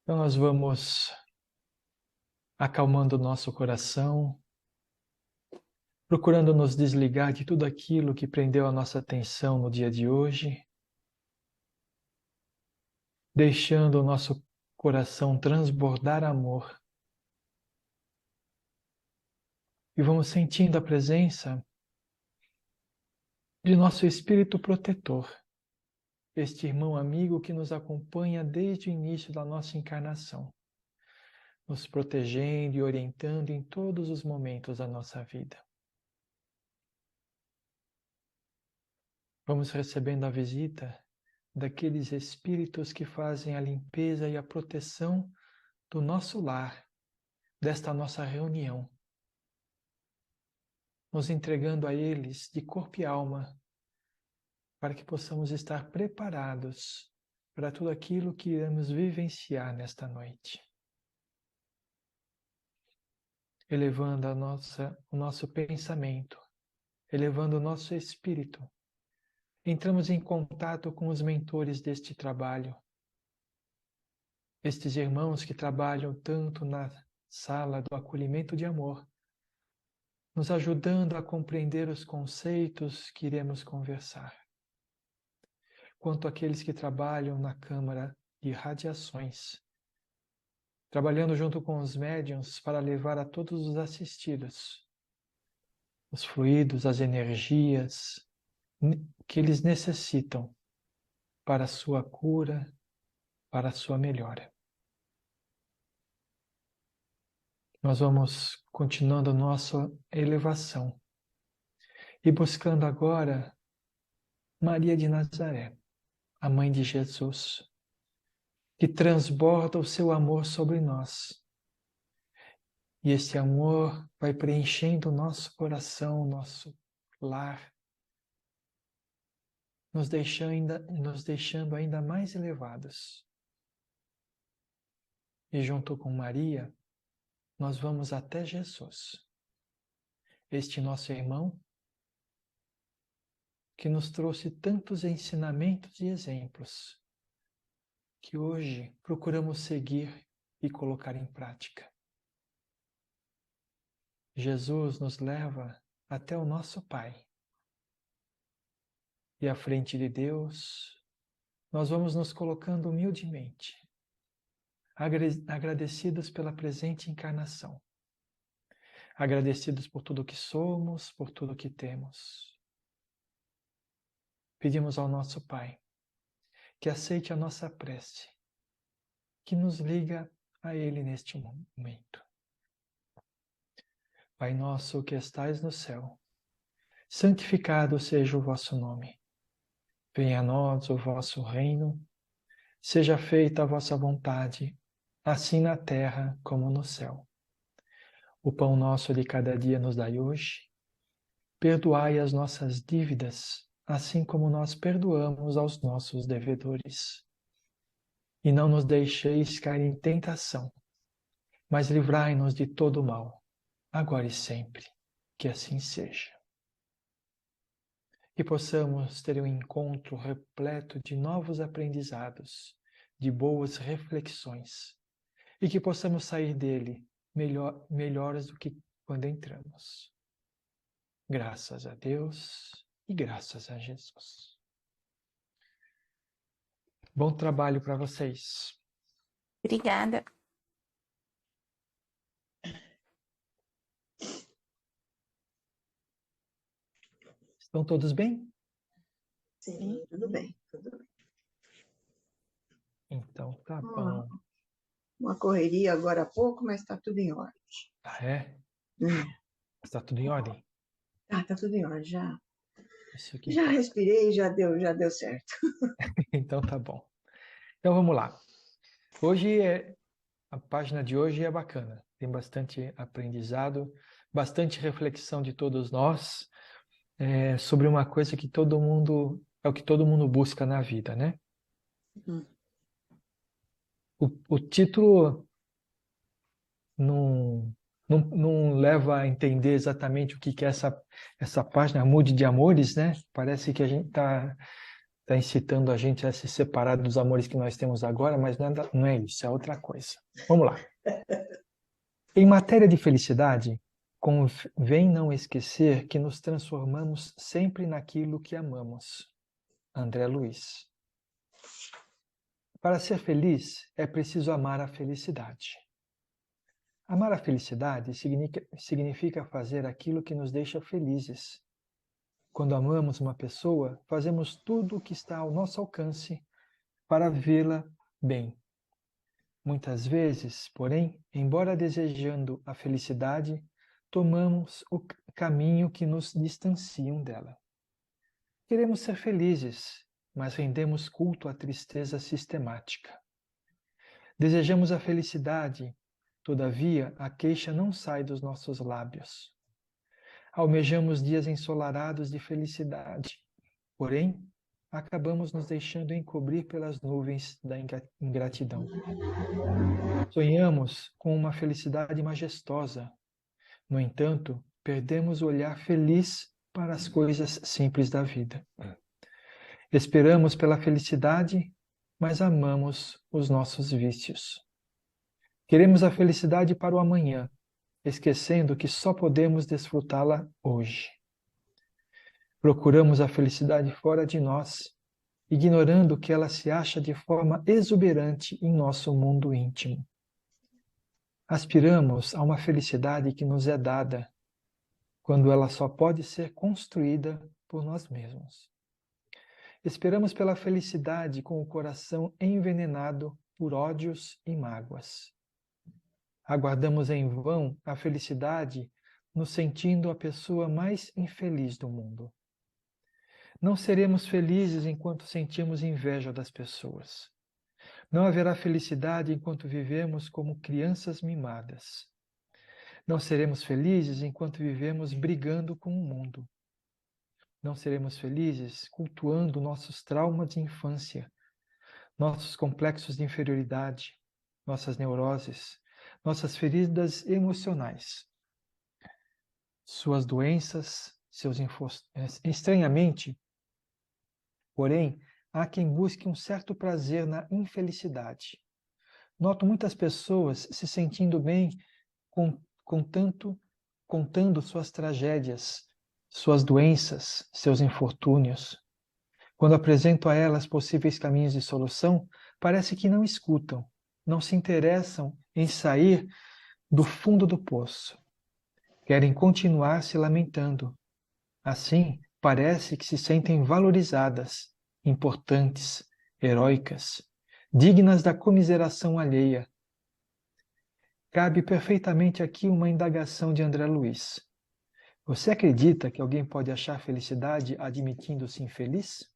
Então nós vamos acalmando o nosso coração, procurando nos desligar de tudo aquilo que prendeu a nossa atenção no dia de hoje, deixando o nosso coração transbordar amor. E vamos sentindo a presença de nosso Espírito protetor, este irmão amigo que nos acompanha desde o início da nossa encarnação, nos protegendo e orientando em todos os momentos da nossa vida. Vamos recebendo a visita daqueles espíritos que fazem a limpeza e a proteção do nosso lar, desta nossa reunião, nos entregando a eles de corpo e alma, para que possamos estar preparados para tudo aquilo que iremos vivenciar nesta noite. Elevando o nosso pensamento, elevando o nosso espírito, entramos em contato com os mentores deste trabalho, estes irmãos que trabalham tanto na sala do acolhimento de amor, nos ajudando a compreender os conceitos que iremos conversar, quanto aqueles que trabalham na Câmara de Radiações, trabalhando junto com os médiuns para levar a todos os assistidos os fluidos, as energias que eles necessitam para a sua cura, para a sua melhora. Nós vamos continuando a nossa elevação e buscando agora Maria de Nazaré, a Mãe de Jesus, que transborda o seu amor sobre nós. E esse amor vai preenchendo o nosso coração, o nosso lar, nos deixando ainda mais elevados. E junto com Maria, nós vamos até Jesus, este nosso irmão, que nos trouxe tantos ensinamentos e exemplos, que hoje procuramos seguir e colocar em prática. Jesus nos leva até o nosso Pai. E à frente de Deus, nós vamos nos colocando humildemente, agradecidos pela presente encarnação, agradecidos por tudo que somos, por tudo que temos. Pedimos ao nosso Pai que aceite a nossa prece, que nos liga a Ele neste momento. Pai nosso que estais no céu, santificado seja o vosso nome. Venha a nós o vosso reino, seja feita a vossa vontade, assim na terra como no céu. O pão nosso de cada dia nos dai hoje. Perdoai as nossas dívidas, assim como nós perdoamos aos nossos devedores. E não nos deixeis cair em tentação, mas livrai-nos de todo o mal, agora e sempre, que assim seja. Que possamos ter um encontro repleto de novos aprendizados, de boas reflexões, e que possamos sair dele melhores do que quando entramos. Graças a Deus e graças a Jesus. Bom trabalho para vocês. Obrigada. Estão todos bem? Sim, tudo bem, tudo bem. Então tá bom. Uma correria agora há pouco, mas está tudo em ordem. Ah, é? Está tudo em ordem? Tá tudo em ordem, já. Isso aqui Já respirei, já deu certo. Então tá bom. Então vamos lá. A página de hoje é bacana. Tem bastante aprendizado, bastante reflexão de todos nós sobre uma coisa que é o que todo mundo busca na vida, né? O título não leva a entender exatamente o que é essa página, Mude de Amores, né? Parece que a gente está está incitando a gente a se separar dos amores que nós temos agora, mas não é isso, é outra coisa. Vamos lá. Em matéria de felicidade, convém não esquecer que nos transformamos sempre naquilo que amamos. André Luiz. Para ser feliz, é preciso amar a felicidade. Amar a felicidade significa fazer aquilo que nos deixa felizes. Quando amamos uma pessoa, fazemos tudo o que está ao nosso alcance para vê-la bem. Muitas vezes, porém, embora desejando a felicidade, tomamos o caminho que nos distancia dela. Queremos ser felizes, mas rendemos culto à tristeza sistemática. Desejamos a felicidade, todavia a queixa não sai dos nossos lábios. Almejamos dias ensolarados de felicidade, porém, acabamos nos deixando encobrir pelas nuvens da ingratidão. Sonhamos com uma felicidade majestosa. No entanto, perdemos o olhar feliz para as coisas simples da vida. Esperamos pela felicidade, mas amamos os nossos vícios. Queremos a felicidade para o amanhã, esquecendo que só podemos desfrutá-la hoje. Procuramos a felicidade fora de nós, ignorando que ela se acha de forma exuberante em nosso mundo íntimo. Aspiramos a uma felicidade que nos é dada, quando ela só pode ser construída por nós mesmos. Esperamos pela felicidade com o coração envenenado por ódios e mágoas. Aguardamos em vão a felicidade nos sentindo a pessoa mais infeliz do mundo. Não seremos felizes enquanto sentimos inveja das pessoas. Não haverá felicidade enquanto vivemos como crianças mimadas. Não seremos felizes enquanto vivemos brigando com o mundo. Não seremos felizes cultuando nossos traumas de infância, nossos complexos de inferioridade, nossas neuroses, nossas feridas emocionais, suas doenças, estranhamente, porém, há quem busque um certo prazer na infelicidade. Noto muitas pessoas se sentindo bem contando suas tragédias, suas doenças, seus infortúnios. Quando apresento a elas possíveis caminhos de solução, parece que não escutam, não se interessam em sair do fundo do poço. Querem continuar se lamentando. Assim, parece que se sentem valorizadas, importantes, heróicas, dignas da comiseração alheia. Cabe perfeitamente aqui uma indagação de André Luiz. Você acredita que alguém pode achar felicidade admitindo-se infeliz?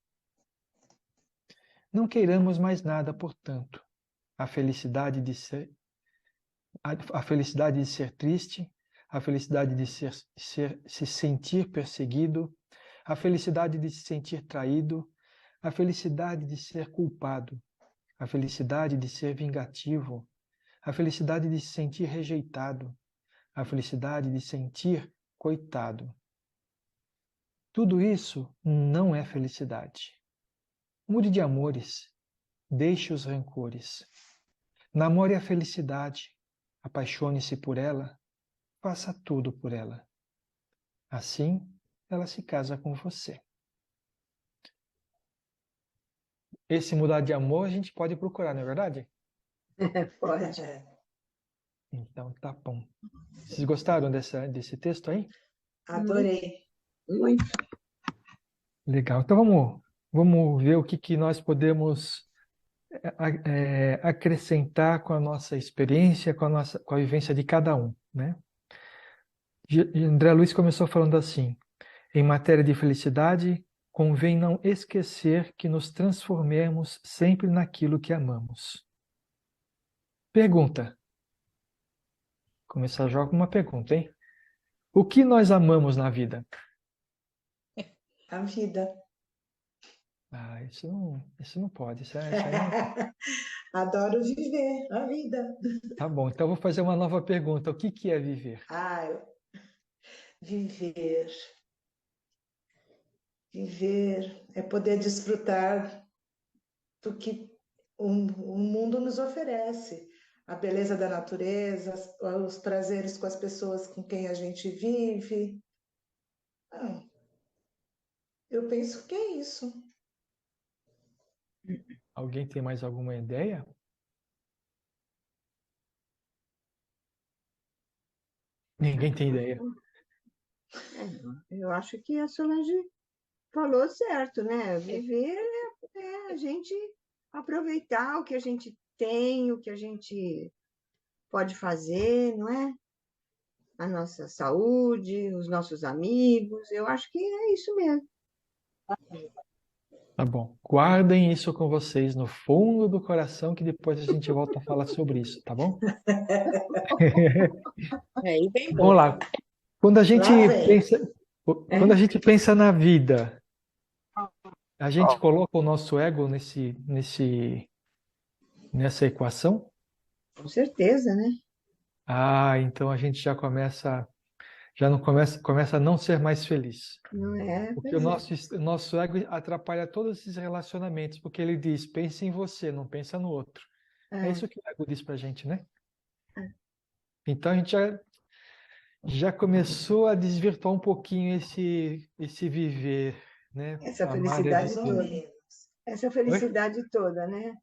Não queiramos mais nada, portanto. A felicidade de ser triste, a felicidade de se sentir perseguido, a felicidade de se sentir traído, a felicidade de ser culpado, a felicidade de ser vingativo, a felicidade de se sentir rejeitado, a felicidade de sentir coitado. Tudo isso não é felicidade. Mude de amores, deixe os rancores. Namore a felicidade, apaixone-se por ela, faça tudo por ela. Assim, ela se casa com você. Esse mudar de amor a gente pode procurar, não é verdade? Pode. Então, tá bom. Vocês gostaram desse texto aí? Adorei. Muito. Legal. Então, vamos ver o que nós podemos acrescentar com a nossa experiência, com a vivência de cada um, né? André Luiz começou falando assim: em matéria de felicidade, convém não esquecer que nos transformemos sempre naquilo que amamos. Pergunta. Começar já com uma pergunta, hein? O que nós amamos na vida? A vida. Ah, isso não pode. Isso aí não... Adoro viver a vida. Tá bom, então eu vou fazer uma nova pergunta. O que é viver? Viver. Viver é poder desfrutar do que o mundo nos oferece. A beleza da natureza, os prazeres com as pessoas com quem a gente vive. Ah, eu penso que é isso. Alguém tem mais alguma ideia? Ninguém tem ideia. Eu acho que a Solange falou certo, né? Viver é a gente aproveitar o que a gente tem, o que a gente pode fazer, não é? A nossa saúde, os nossos amigos. Eu acho que é isso mesmo. Tá bom. Guardem isso com vocês no fundo do coração, que depois a gente volta a falar sobre isso, tá bom? E bem bom. Vamos lá. Quando a gente Lá vem. quando a gente pensa na vida, a gente coloca o nosso ego nessa equação? Com certeza, né? Ah, então a gente já não começa a não ser mais feliz. Não é? Porque o nosso ego atrapalha todos esses relacionamentos, porque ele diz, pense em você, não pensa no outro. É isso que o ego diz pra gente, né? Então a gente já começou a desvirtuar um pouquinho esse viver, né? Essa Amar e felicidade Mais ou toda. viver. menos. Essa felicidade toda, né?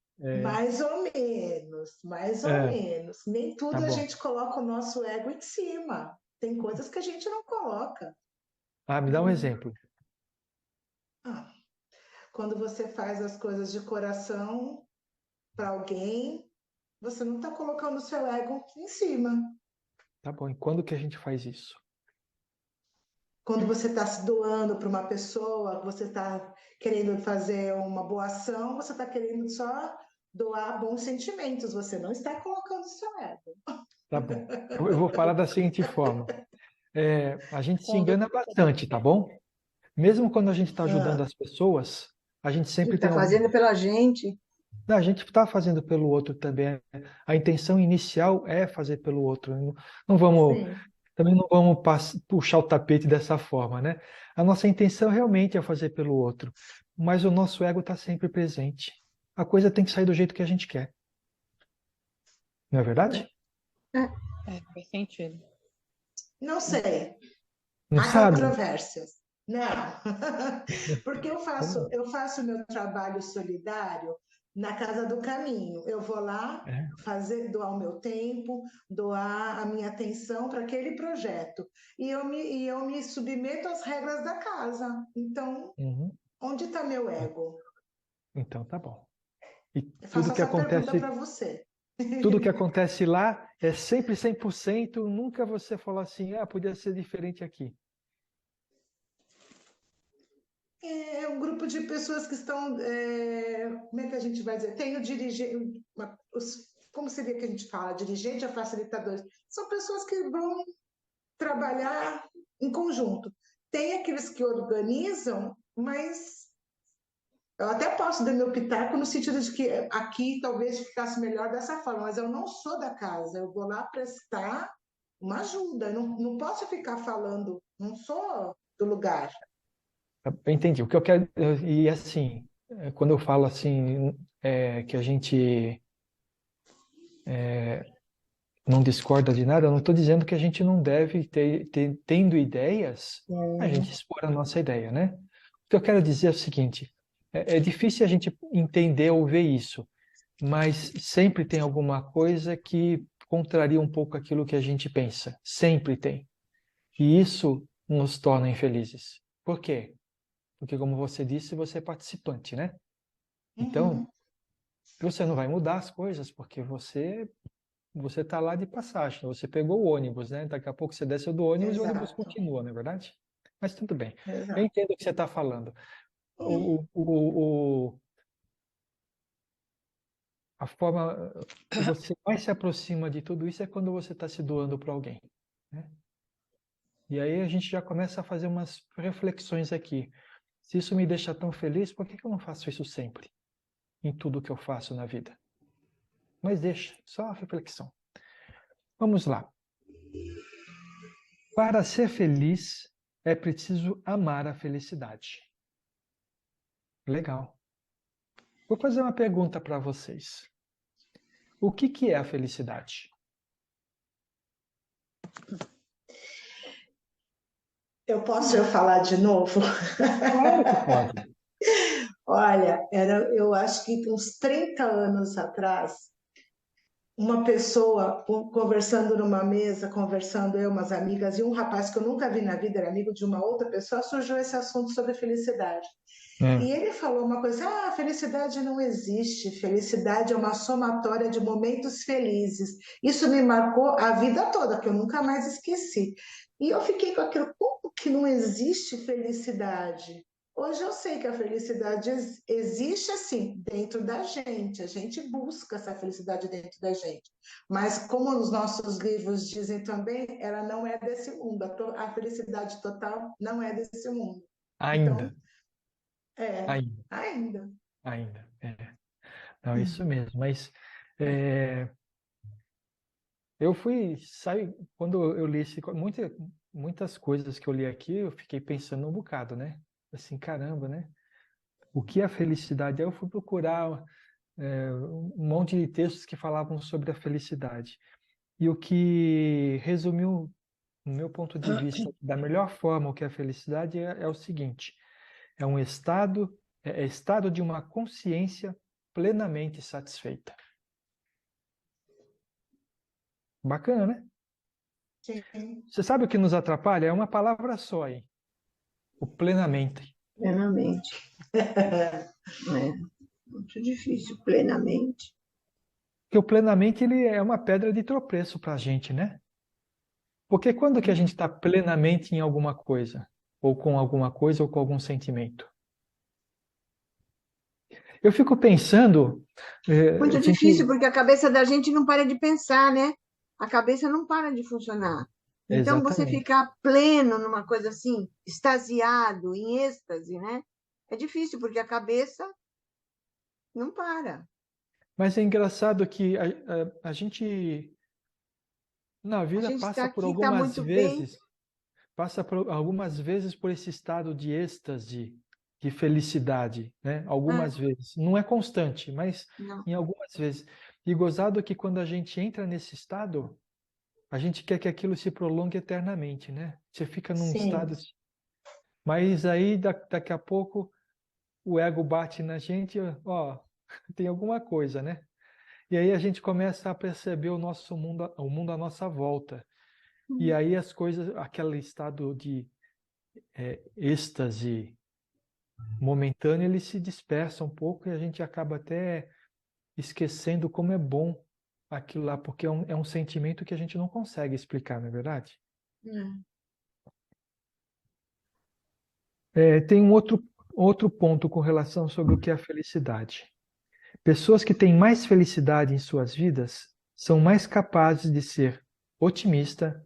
Mais ou menos, mais ou É, menos. Nem tá tudo a bom. gente coloca o nosso ego em cima. Tem coisas que a gente não coloca. Ah, me dá um exemplo. Ah, quando você faz as coisas de coração para alguém, você não está colocando o seu ego em cima. Tá bom. E quando que a gente faz isso? Quando você está se doando para uma pessoa, você está querendo fazer uma boa ação, você está querendo só doar bons sentimentos, você não está colocando o seu ego. Tá bom. Eu vou falar da seguinte forma. A gente se Quando engana bastante, tá bom? Mesmo quando a gente está ajudando Ah, as pessoas, a gente A gente sempre tem está algum. fazendo pela gente. Não, a gente está fazendo pelo outro também. A intenção inicial é fazer pelo outro. Não vamos, Sim. também não vamos puxar o tapete dessa forma, né? A nossa intenção realmente é fazer pelo outro, mas o nosso ego está sempre presente. A coisa tem que sair do jeito que a gente quer, não é verdade? faz sentido. não sei. Não Há sabe? controvérsias. Não, porque eu faço o meu trabalho solidário na Casa do Caminho. Eu vou lá É. doar o meu tempo, doar a minha atenção para aquele projeto. E eu me submeto às regras da casa. Então, Uhum. onde está meu ego? Então tá bom. E Eu tudo faço que essa pergunta acontece para você. Tudo que acontece lá é sempre 100%, nunca você fala assim, podia ser diferente aqui. É um grupo de pessoas que estão. Como é que a gente vai dizer? Tem o dirigente. Como seria que a gente fala? Dirigente ou facilitadores? São pessoas que vão trabalhar em conjunto. Tem aqueles que organizam, mas eu até posso dar meu pitaco no sentido de que aqui talvez ficasse melhor dessa forma, mas eu não sou da casa, eu vou lá prestar uma ajuda, não posso ficar falando, não sou do lugar. Eu entendi. O que eu quero, e assim, quando eu falo assim, que a gente não discorda de nada, eu não estou dizendo que a gente não deve tendo ideias, a gente expor a nossa ideia, né? O que eu quero dizer é o seguinte, é difícil a gente entender ou ver isso, mas sempre tem alguma coisa que contraria um pouco aquilo que a gente pensa. Sempre tem. E isso nos torna infelizes. Por quê? Porque, como você disse, você é participante, né? Então, Uhum, você não vai mudar as coisas, porque você está lá de passagem. Você pegou o ônibus, né? Daqui a pouco você desce do ônibus e o ônibus exato, continua, não é verdade? Mas tudo bem. Eu exato. entendo o que você está falando. O, a forma que você mais se aproxima de tudo isso é quando você está se doando para alguém, né? E aí a gente já começa a fazer umas reflexões aqui. Se isso me deixa tão feliz, por que eu não faço isso sempre? Em tudo que eu faço na vida? Mas deixa, só uma reflexão. Vamos lá. Para ser feliz, é preciso amar a felicidade. Legal. Vou fazer uma pergunta para vocês. O que é a felicidade? Eu falar de novo? Claro que pode. Olha, eu acho que uns 30 anos atrás, uma pessoa conversando numa mesa, conversando eu, umas amigas, e um rapaz que eu nunca vi na vida, era amigo de uma outra pessoa, surgiu esse assunto sobre felicidade. E ele falou uma coisa: ah, felicidade não existe, felicidade é uma somatória de momentos felizes. Isso me marcou a vida toda, que eu nunca mais esqueci. E eu fiquei com aquilo: como que não existe felicidade? Hoje eu sei que a felicidade existe assim, dentro da gente. A gente busca essa felicidade dentro da gente. Mas, como os nossos livros dizem também, ela não é desse mundo. A felicidade total não é desse mundo. Então, Ainda. é, Ainda. ainda. Ainda. Não, isso mesmo. Mas eu quando eu li muitas coisas que eu li aqui, eu fiquei pensando um bocado, né? Assim, caramba, né? O que é a felicidade? Aí eu fui procurar um monte de textos que falavam sobre a felicidade. E o que resumiu, no meu ponto de vista, da melhor forma o que é a felicidade é o seguinte: é um estado, é estado de uma consciência plenamente satisfeita. Bacana, né? Sim. Você sabe o que nos atrapalha? É uma palavra só aí. O plenamente. Plenamente. É muito difícil, plenamente. Porque o plenamente ele é uma pedra de tropeço para a gente, né? Porque quando que a gente está plenamente em alguma coisa? Ou com alguma coisa, ou com algum sentimento? Eu fico pensando... Muito tem difícil, que... porque a cabeça da gente não para de pensar, né? A cabeça não para de funcionar. Então, você Exatamente. ficar pleno numa coisa assim, extasiado, em êxtase, né? É difícil, porque a cabeça não para. Mas é engraçado que a gente, na A vida, gente está passa por aqui, está algumas muito bem. vezes, por esse estado de êxtase, de felicidade, né? É, Algumas vezes. Não é constante, mas não. em algumas vezes. E gozado que quando a gente entra nesse estado, a gente quer que aquilo se prolongue eternamente, né? Você fica num Sim. estado... Mas aí, daqui a pouco, o ego bate na gente, ó, tem alguma coisa, né? E aí a gente começa a perceber o mundo à nossa volta. E aí as coisas, aquele estado de êxtase momentâneo, ele se dispersa um pouco e a gente acaba até esquecendo como é bom aquilo lá, porque é um sentimento que a gente não consegue explicar, não é verdade? É. Tem um outro ponto com relação sobre o que é a felicidade. Pessoas que têm mais felicidade em suas vidas são mais capazes de ser otimista,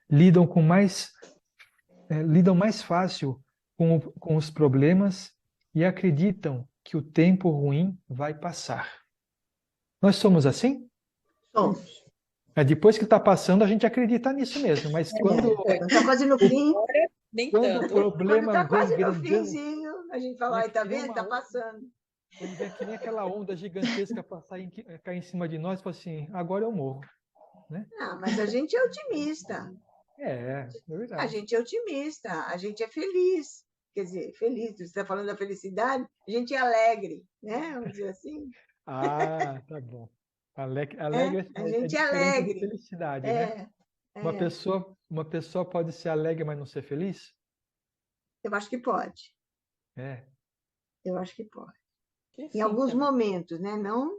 lidam com mais lidam mais fácil com os problemas e acreditam que o tempo ruim vai passar. Nós somos assim? Somos. Depois que está passando, a gente acredita nisso mesmo, mas Quando está quase no fim, Agora, nem quando o tanto. quando problema está vem quase no grandão, finzinho, a gente fala, né, ai, tá que nem vendo? uma Tá onda, passando. quando vem que nem aquela onda gigantesca cair em cima de nós, fala assim, agora eu morro, né? Ah, mas a gente é otimista. É A verdade. gente é otimista, a gente é feliz. Quer dizer, feliz, você está falando da felicidade, a gente é alegre, né? Vamos dizer assim. Ah, tá bom. É, Alegre a é gente é diferente de alegre. felicidade, né? É, é, Uma pessoa pode ser alegre, mas não ser feliz? eu acho que pode. É. Eu acho que pode. Que Em sim alguns também. momentos, né? Não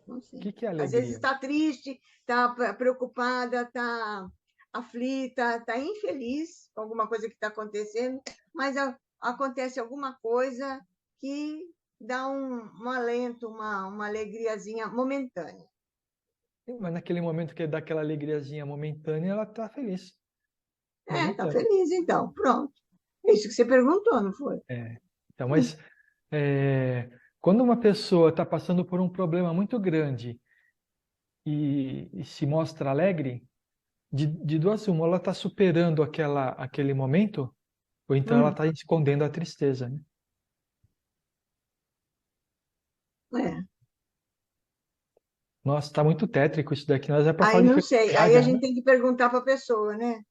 O sei. que é Às vezes alegria? está triste, está preocupada, está aflita, está infeliz com alguma coisa que está acontecendo, mas acontece alguma coisa que dá um alento, uma alegriazinha momentânea. Mas naquele momento que dá aquela alegriazinha momentânea, ela está feliz. Está Momentânea. feliz então, pronto. É isso que você perguntou, não foi? É. Então, mas é, quando uma pessoa está passando por um problema muito grande e se mostra alegre, de duas uma, ela está superando aquele momento Ou então ela está escondendo a tristeza, né? É. Nossa, está muito tétrico isso daqui. Nós é para Aí falar de não sei, aí a felicidade, né? gente tem que perguntar para a pessoa, né?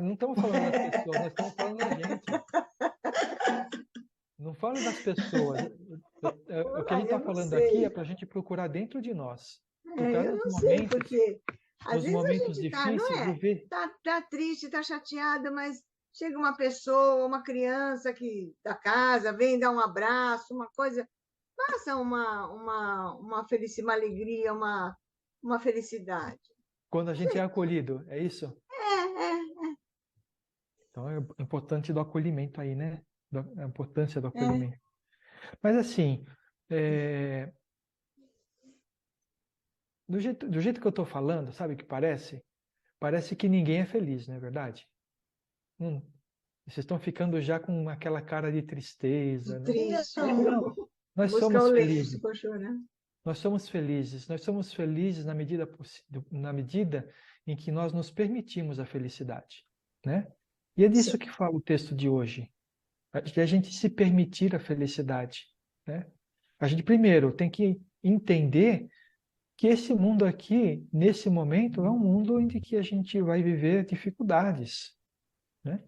Não estamos falando das pessoas, nós estamos falando da gente. Não falo das pessoas. O que a gente Eu está não falando aqui é sei. para a gente procurar dentro de nós. Eu não sei, porque às Nos vezes a momentos gente tá, não difíceis, de é? ver. Tá triste, tá chateada, mas chega uma pessoa, uma criança que da casa, vem dar um abraço, uma coisa, passa uma felicidade, uma alegria, uma felicidade. Quando a gente é acolhido, é isso? É. Então é importante do acolhimento aí, né? A importância do acolhimento. Mas assim, é, do jeito que eu estou falando, sabe o que parece? Parece que ninguém é feliz, não é verdade? Vocês estão ficando já com aquela cara de tristeza, né? Triste. Não, nós Buscar o somos lenço felizes. para chorar. Nós somos felizes. Nós somos felizes na medida em que nós nos permitimos a felicidade, né? E é disso que fala o texto de hoje. De a gente se permitir a felicidade, né? A gente primeiro tem que entender que esse mundo aqui, nesse momento, é um mundo em que a gente vai viver dificuldades, né?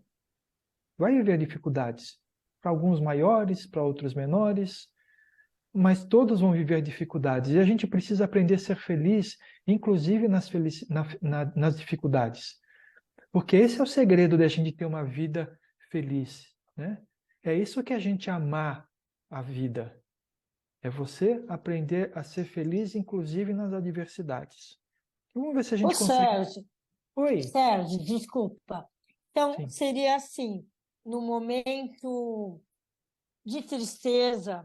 Vai viver dificuldades. Para alguns maiores, para outros menores, mas todos vão viver dificuldades. E a gente precisa aprender a ser feliz, inclusive nas dificuldades. Porque esse é o segredo da gente ter uma vida feliz, né? É isso que a gente amar a vida. É você aprender a ser feliz, inclusive nas adversidades. Vamos ver se a gente consegue. Oi. Sérgio, desculpa. Então, Sim. seria assim, no momento de tristeza,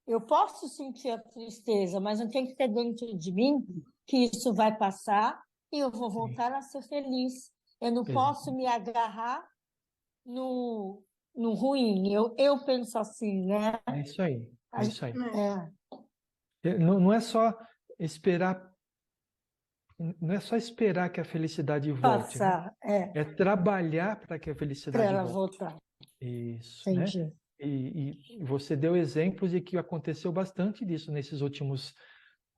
eu posso sentir a tristeza, mas não tem que ter dentro de mim que isso vai passar e eu vou voltar a ser feliz. Eu não posso me agarrar no ruim. Eu penso assim, né? É isso aí. É isso aí. É. Não é só esperar. Não é só esperar que a felicidade volte, né? Passar, É trabalhar para que a para felicidade ela volte. voltar. Isso, né? Entendi. E você deu exemplos de que aconteceu bastante disso nesses últimos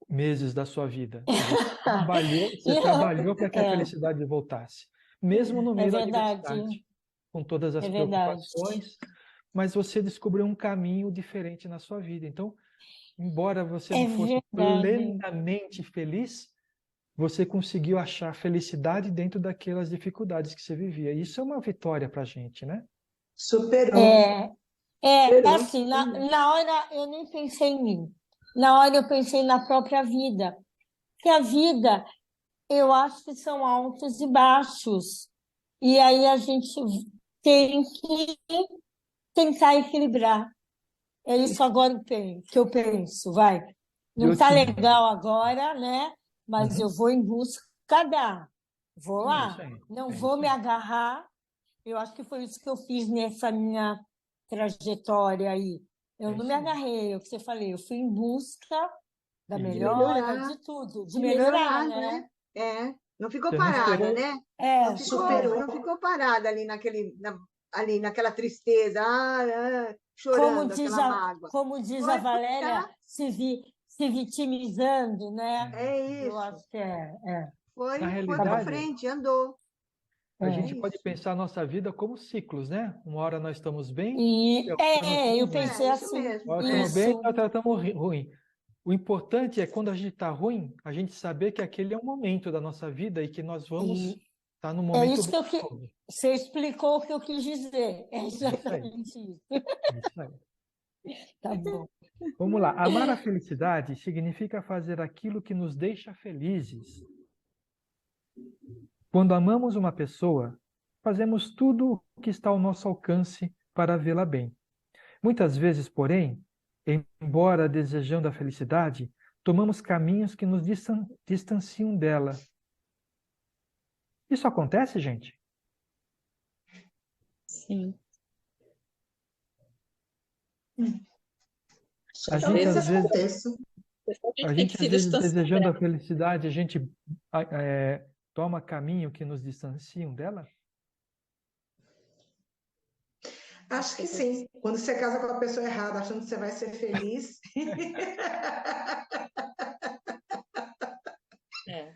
meses da sua vida. Você trabalhou para que a felicidade voltasse, mesmo no meio da adversidade, com todas as preocupações, mas você descobriu um caminho diferente na sua vida. Então, embora você não fosse plenamente feliz, você conseguiu achar felicidade dentro daquelas dificuldades que você vivia. Isso é uma vitória para a gente, né? Superou. Assim, na hora eu nem pensei em mim. Na hora eu pensei na própria vida. Porque a vida, eu acho que são altos e baixos. E aí a gente tem que tentar equilibrar. É isso agora que eu penso, vai. Não está legal agora, né? Mas eu vou em busca da. Vou lá. Não vou me agarrar. Eu acho que foi isso que eu fiz nessa minha trajetória aí. Eu não me agarrei, é o que você falei, eu fui em busca da melhora, de tudo, de melhorar, né? Não ficou parada, né? Não ficou parada ali naquela tristeza, chorando aquela mágoa. Como diz a Valéria, se vitimizando, né? É isso. Eu acho que Foi para frente, andou. A gente pode pensar a nossa vida como ciclos, né? Uma hora nós estamos bem. Eu pensei assim. Uma hora estamos bem, outra estamos ruim. O importante é, quando a gente está ruim, a gente saber que aquele é um momento da nossa vida e que nós vamos estar no momento. É isso que você explicou o que eu quis dizer. É exatamente isso. Isso aí. Tá bom. Vamos lá. Amar a felicidade significa fazer aquilo que nos deixa felizes. Quando amamos uma pessoa, fazemos tudo o que está ao nosso alcance para vê-la bem. Muitas vezes, porém, embora desejando a felicidade, tomamos caminhos que nos distanciam dela. Isso acontece, gente? Sim. A gente, às vezes, desejando a felicidade, a gente toma caminho que nos distanciam dela? Acho que sim. Quando você casa com a pessoa errada, achando que você vai ser feliz, É.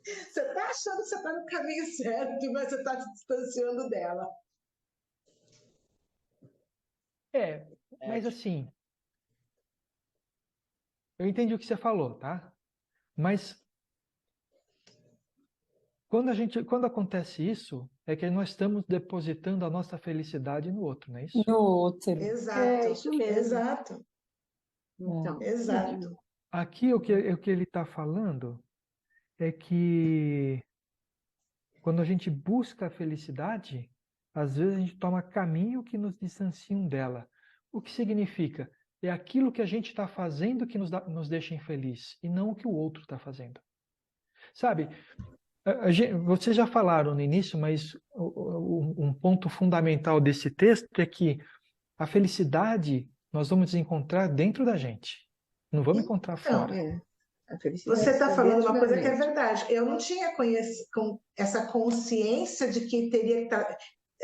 você está achando que você está no caminho certo, mas você está se distanciando dela. Mas assim, eu entendi o que você falou, tá? Mas quando acontece isso, é que nós estamos depositando a nossa felicidade no outro, não é isso? No outro. Exato, isso mesmo. exato, Então, exato. Aqui o que ele está falando é que quando a gente busca a felicidade, às vezes a gente toma caminho que nos distanciam dela. O que significa? É aquilo que a gente está fazendo que nos deixa infeliz, e não o que o outro está fazendo. Sabe, vocês já falaram no início, mas um ponto fundamental desse texto é que a felicidade nós vamos encontrar dentro da gente. Não vamos encontrar Então, fora. a felicidade você está está falando dentro uma da coisa que é gente. verdade. Eu não tinha essa consciência de que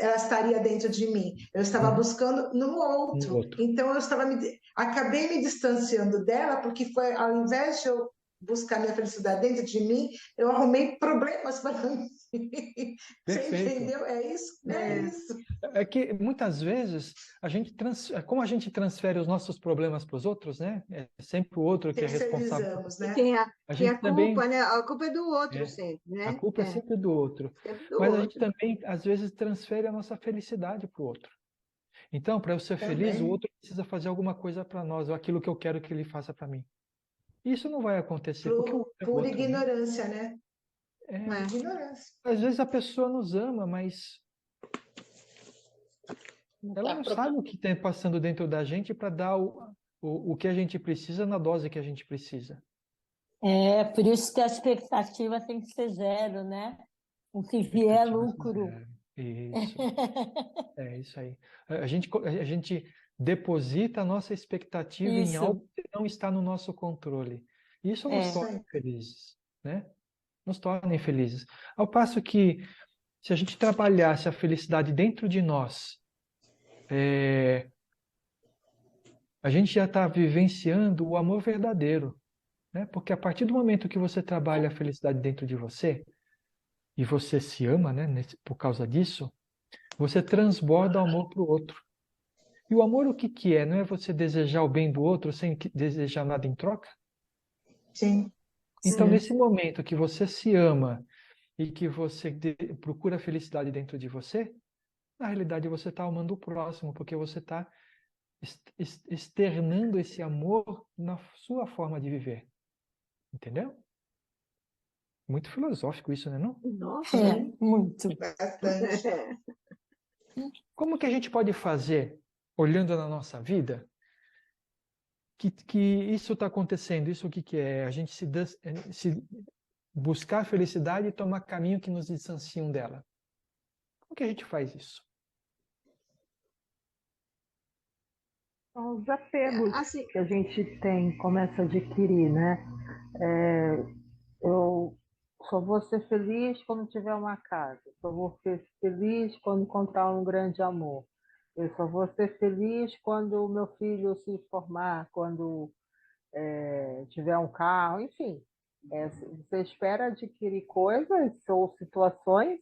ela estaria dentro de mim. Eu estava buscando no No outro. outro. Então eu acabei me distanciando dela porque foi ao invés de eu buscar minha felicidade dentro de mim, eu arrumei problemas para mim. Você Perfeito. entendeu? É isso, é isso. É que muitas vezes como a gente transfere os nossos problemas para os outros, né? É sempre o outro que é responsável. Terceirizamos, né? Tem a gente culpa, também, né? A culpa é do outro É. sempre, a né? culpa é sempre do outro. Sempre do Mas a outro. gente também, às vezes, transfere a nossa felicidade para o outro. Então, para eu ser feliz, o Também. outro precisa fazer alguma coisa para nós, ou aquilo que eu quero que ele faça para mim. Isso não vai acontecer, porque o outro é o Por outro, né? ignorância, né? É, Ignorância. às vezes a pessoa nos ama, mas ela não sabe o que está passando dentro da gente para dar o que a gente precisa na dose que a gente precisa. É, por isso que a expectativa tem que ser zero, né? O que vier é lucro. Isso. É isso aí. A gente deposita a nossa expectativa em Isso. algo que não está no nosso controle. Isso nos torna infelizes, né? Nos torna infelizes. Ao passo que, se a gente trabalhasse a felicidade dentro de nós, a gente já está vivenciando o amor verdadeiro, né? Porque a partir do momento que você trabalha a felicidade dentro de você, e você se ama, né, por causa disso, você transborda o amor para o outro. E o amor o que é? Não é você desejar o bem do outro sem desejar nada em troca? Sim. Então, Sim. nesse momento que você se ama e que você procura a felicidade dentro de você, na realidade você está amando o próximo, porque você está externando esse amor na sua forma de viver. Entendeu? Muito filosófico isso, né, não? Nossa, Muito. Bastante. Como que a gente pode fazer, olhando na nossa vida, que isso está acontecendo? Isso o que é? A gente se buscar a felicidade e tomar caminho que nos distanciam dela. Como que a gente faz isso? São os apegos assim, que a gente tem, começa a adquirir, né? Eu só vou ser feliz quando tiver uma casa, só vou ser feliz quando encontrar um grande amor. Eu só vou ser feliz quando o meu filho se formar, quando tiver um carro, enfim. Você espera adquirir coisas ou situações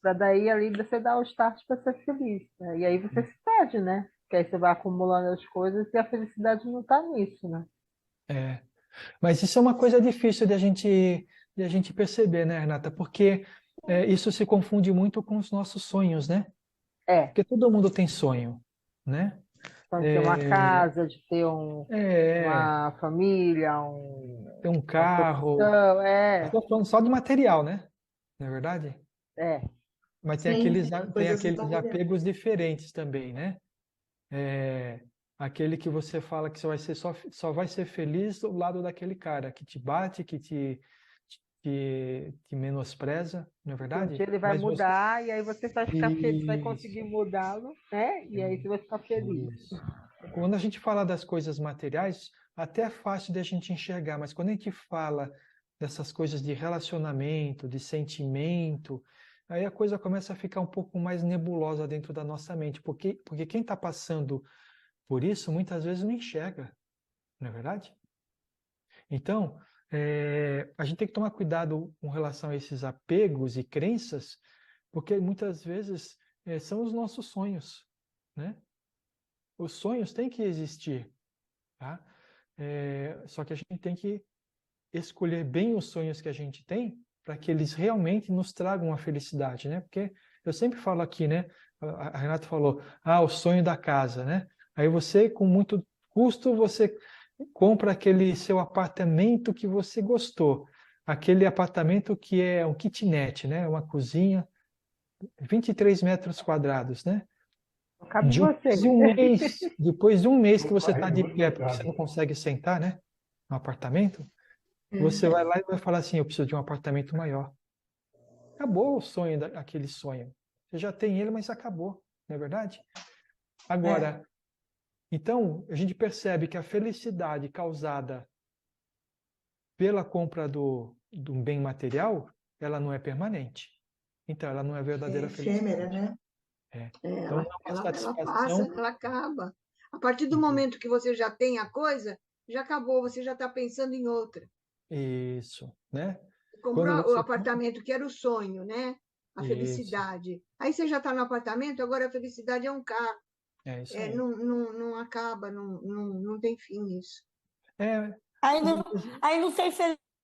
para daí ali você dar o start para ser feliz, né? E aí você se perde, né? Porque aí você vai acumulando as coisas e a felicidade não está nisso, né? Mas isso é uma coisa difícil de a gente perceber, né, Renata? Porque isso se confunde muito com os nossos sonhos, né? Porque todo mundo tem sonho, né? Então, de ter uma casa, de ter uma família, ter um uma carro. profissão, Estou falando só de material, né? Não é verdade? Mas tem aqueles apegos diferentes também, né? Aquele que você fala que só vai ser feliz do lado daquele cara que te bate, que te menospreza, não é verdade? Um dia ele vai Mas mudar e aí você vai ficar feliz, vai conseguir mudá-lo, né? E aí você vai ficar feliz. Isso. Quando a gente fala das coisas materiais, até é fácil de a gente enxergar, mas quando a gente fala dessas coisas de relacionamento, de sentimento, aí a coisa começa a ficar um pouco mais nebulosa dentro da nossa mente, porque quem está passando por isso muitas vezes não enxerga, não é verdade? Então, a gente tem que tomar cuidado com relação a esses apegos e crenças, porque muitas vezes são os nossos sonhos, né? Os sonhos têm que existir, tá? Só que a gente tem que escolher bem os sonhos que a gente tem para que eles realmente nos tragam a felicidade, né? Porque eu sempre falo aqui, né? A Renata falou, o sonho da casa, né? Aí você, com muito custo, você compra aquele seu apartamento que você gostou, aquele apartamento que é um kitnet, né? Uma cozinha, 23 metros quadrados, né? Cabe você. Depois de um mês que você está de pé, porque você não consegue sentar, né? No apartamento, você vai lá e vai falar assim, eu preciso de um apartamento maior. Acabou o sonho, aquele sonho. Você já tem ele, mas acabou, não é verdade? Agora, então, a gente percebe que a felicidade causada pela compra de um bem material, ela não é permanente. Então, ela não é verdadeira efêmera, felicidade. né? Então, não é uma Ela satisfação. passa, ela acaba. A partir do momento que você já tem a coisa, já acabou, você já está pensando em outra. Isso, né? Comprou Quando o você... apartamento, que era o sonho, né? A Isso, felicidade. Aí você já está no apartamento, agora a felicidade é um carro. é isso aí. Não acaba, não tem fim isso. Aí não tem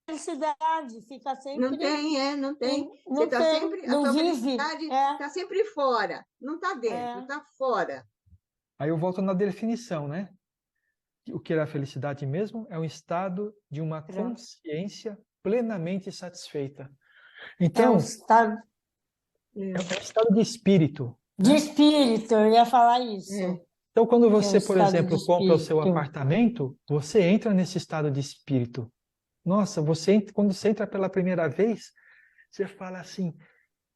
felicidade, fica Não sempre. tem, não tem. Você Não está tem, sempre, a não sua vive. felicidade está sempre fora, não está dentro, É. está fora. Aí eu volto na definição, né? O que é a felicidade mesmo? É um estado de uma consciência plenamente satisfeita. Então, estado é um estado de espírito. de espírito, eu ia falar isso. Então, quando você, por estado exemplo, de compra o seu espírito. apartamento, você entra nesse estado de espírito. Nossa, quando você entra pela primeira vez, você fala assim,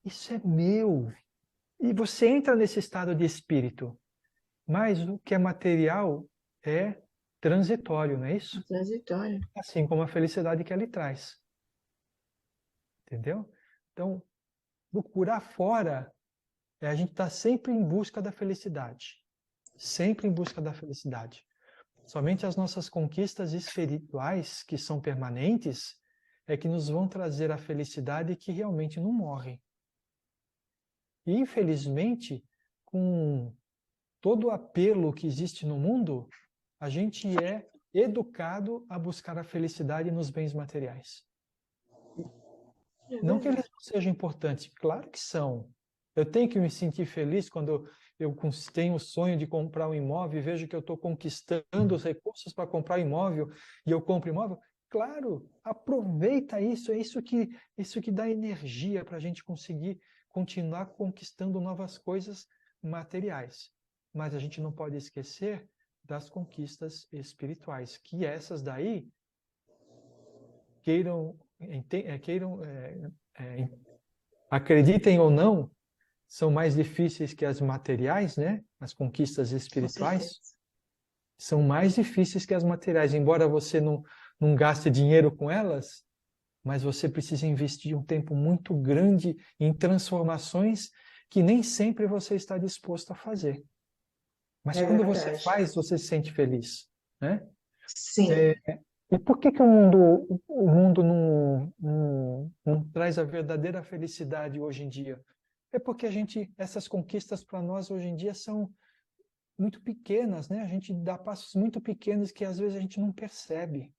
isso é meu. E você entra nesse estado de espírito. Mas o que é material é transitório, não é isso? Transitório. Assim como a felicidade que ele traz. Entendeu? Então, procurar fora a gente está sempre em busca da felicidade. Sempre em busca da felicidade. Somente as nossas conquistas espirituais, que são permanentes, é que nos vão trazer a felicidade que realmente não morre. E, infelizmente, com todo o apelo que existe no mundo, a gente é educado a buscar a felicidade nos bens materiais. Não que eles não sejam importantes, claro que são. Eu tenho que me sentir feliz quando eu tenho o sonho de comprar um imóvel e vejo que eu estou conquistando os recursos para comprar imóvel e eu compro imóvel. Claro, aproveita isso, é isso que dá energia para a gente conseguir continuar conquistando novas coisas materiais. Mas a gente não pode esquecer das conquistas espirituais, que essas daí acreditem ou não, são mais difíceis que as materiais, né? As conquistas espirituais são mais difíceis que as materiais, embora você não gaste dinheiro com elas, mas você precisa investir um tempo muito grande em transformações que nem sempre você está disposto a fazer. Mas quando você faz, você se sente feliz, né? Sim. E por que o mundo não traz a verdadeira felicidade hoje em dia? É porque essas conquistas para nós hoje em dia são muito pequenas, né? A gente dá passos muito pequenos que às vezes a gente não percebe.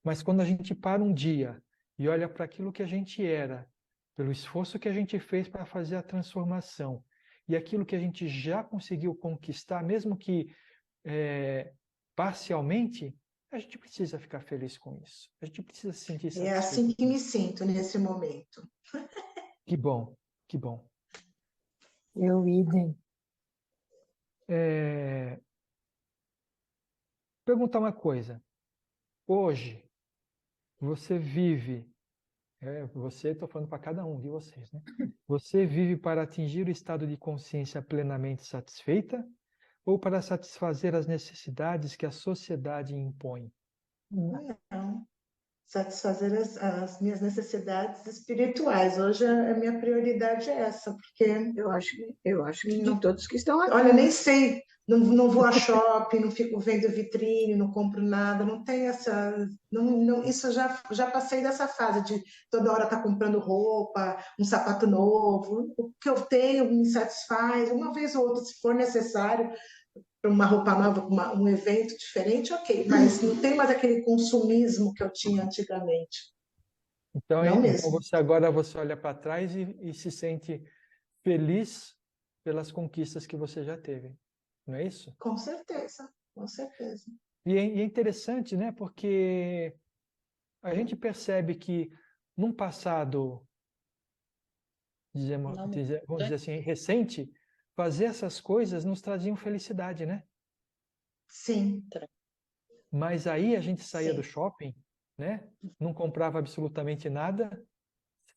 Mas quando a gente para um dia e olha para aquilo que a gente era, pelo esforço que a gente fez para fazer a transformação, e aquilo que a gente já conseguiu conquistar, mesmo que parcialmente, a gente precisa ficar feliz com isso. A gente precisa se sentir satisfeito. É assim que me sinto nesse momento. Que bom, que bom. Eu idem. Perguntar uma coisa. Hoje, você vive, estou falando para cada um de vocês, né? Você vive para atingir o estado de consciência plenamente satisfeita ou para satisfazer as necessidades que a sociedade impõe? Não. satisfazer as minhas necessidades espirituais. Hoje a minha prioridade é essa, porque Eu acho que de não, todos que estão aqui. olha, nem sei, não vou a shopping, não fico vendo vitrine, não compro nada, não tem essa, isso já passei dessa fase de toda hora estar comprando roupa, um sapato novo. O que eu tenho me satisfaz, uma vez ou outra, se for necessário, para uma roupa nova, para um evento diferente, ok, mas não tem mais aquele consumismo que eu tinha antigamente. Então, Não então mesmo. você olha para trás e se sente feliz pelas conquistas que você já teve, não é isso? Com certeza, com certeza. E é interessante, né? Porque a gente percebe que num passado, Não, vamos dizer assim, recente, fazer essas coisas nos traziam felicidade, né? Sim, Mas aí a gente saía do sim. shopping, né? Não comprava absolutamente nada,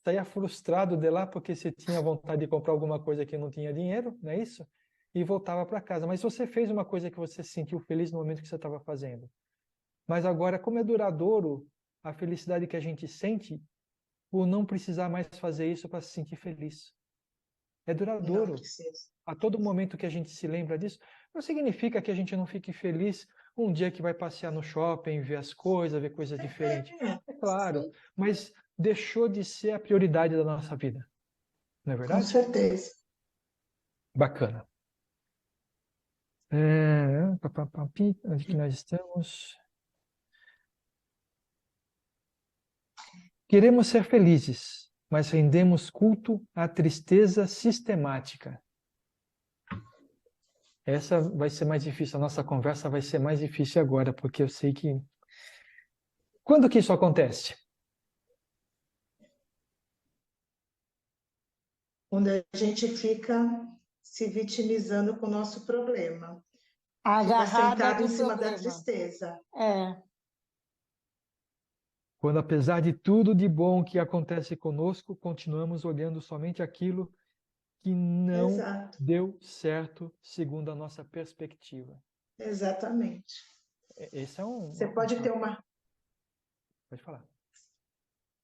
saía frustrado de lá porque você tinha vontade de comprar alguma coisa que não tinha dinheiro, não é isso? E voltava para casa. Mas você fez uma coisa que você se sentiu feliz no momento que você estava fazendo. Mas agora, como é duradouro a felicidade que a gente sente por não precisar mais fazer isso para se sentir feliz. É Não duradouro. precisa. A todo momento que a gente se lembra disso, não significa que a gente não fique feliz um dia que vai passear no shopping, ver as coisas, ver coisas diferentes. É claro, mas deixou de ser a prioridade da nossa vida. Não é Com verdade? certeza. Bacana. Onde que nós estamos? Queremos ser felizes, mas rendemos culto à tristeza sistemática. Essa vai ser mais difícil, a nossa conversa vai ser mais difícil agora, porque eu sei que... Quando que isso acontece? Quando a gente fica se vitimizando com o nosso problema. Fica Agarrada sentado em no cima da problema. tristeza. É, Quando, apesar de tudo de bom que acontece conosco, continuamos olhando somente aquilo que não Exato, deu certo segundo a nossa perspectiva. exatamente. Esse é Você pode ter Pode falar.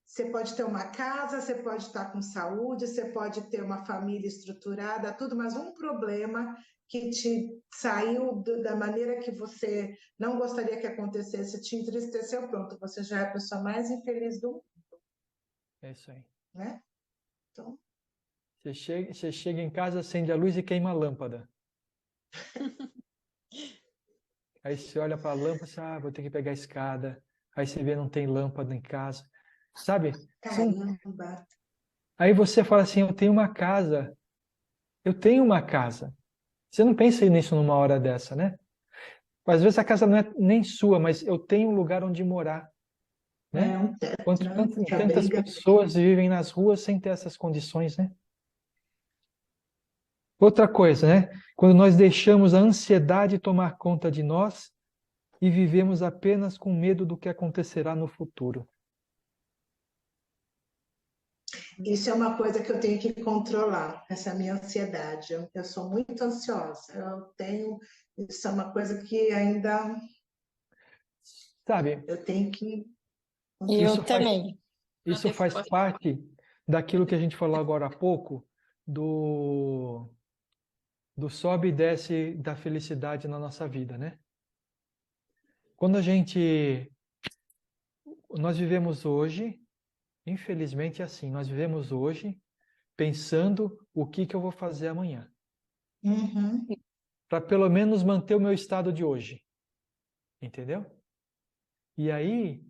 Você pode ter uma casa, você pode estar com saúde, você pode ter uma família estruturada, tudo, mas um problema que te saiu da maneira que você não gostaria que acontecesse, te entristeceu, pronto, você já é a pessoa mais infeliz do mundo, É isso aí. né? Então, Você chega em casa, acende a luz e queima a lâmpada. Aí você olha para a lâmpada e fala, vou ter que pegar a escada. Aí você vê, não tem lâmpada em casa. Sabe? caramba, Aí você fala assim, eu tenho uma casa. Eu tenho uma casa. Você não pensa nisso numa hora dessa, né? Às vezes a casa não é nem sua, mas eu tenho um lugar onde morar, né? um teto, né? Que Tantas abriga. pessoas vivem nas ruas sem ter essas condições, né? Outra coisa, né? Quando nós deixamos a ansiedade tomar conta de nós e vivemos apenas com medo do que acontecerá no futuro. Isso é uma coisa que eu tenho que controlar, essa minha ansiedade. Eu sou muito ansiosa. Isso é uma coisa que ainda Sabe? eu tenho que eu Isso faz, também. isso faz parte daquilo que a gente falou agora há pouco, do sobe e desce da felicidade na nossa vida, né? Quando nós vivemos hoje, infelizmente é assim, nós vivemos hoje pensando o que eu vou fazer amanhã, Uhum. para pelo menos manter o meu estado de hoje, entendeu? E aí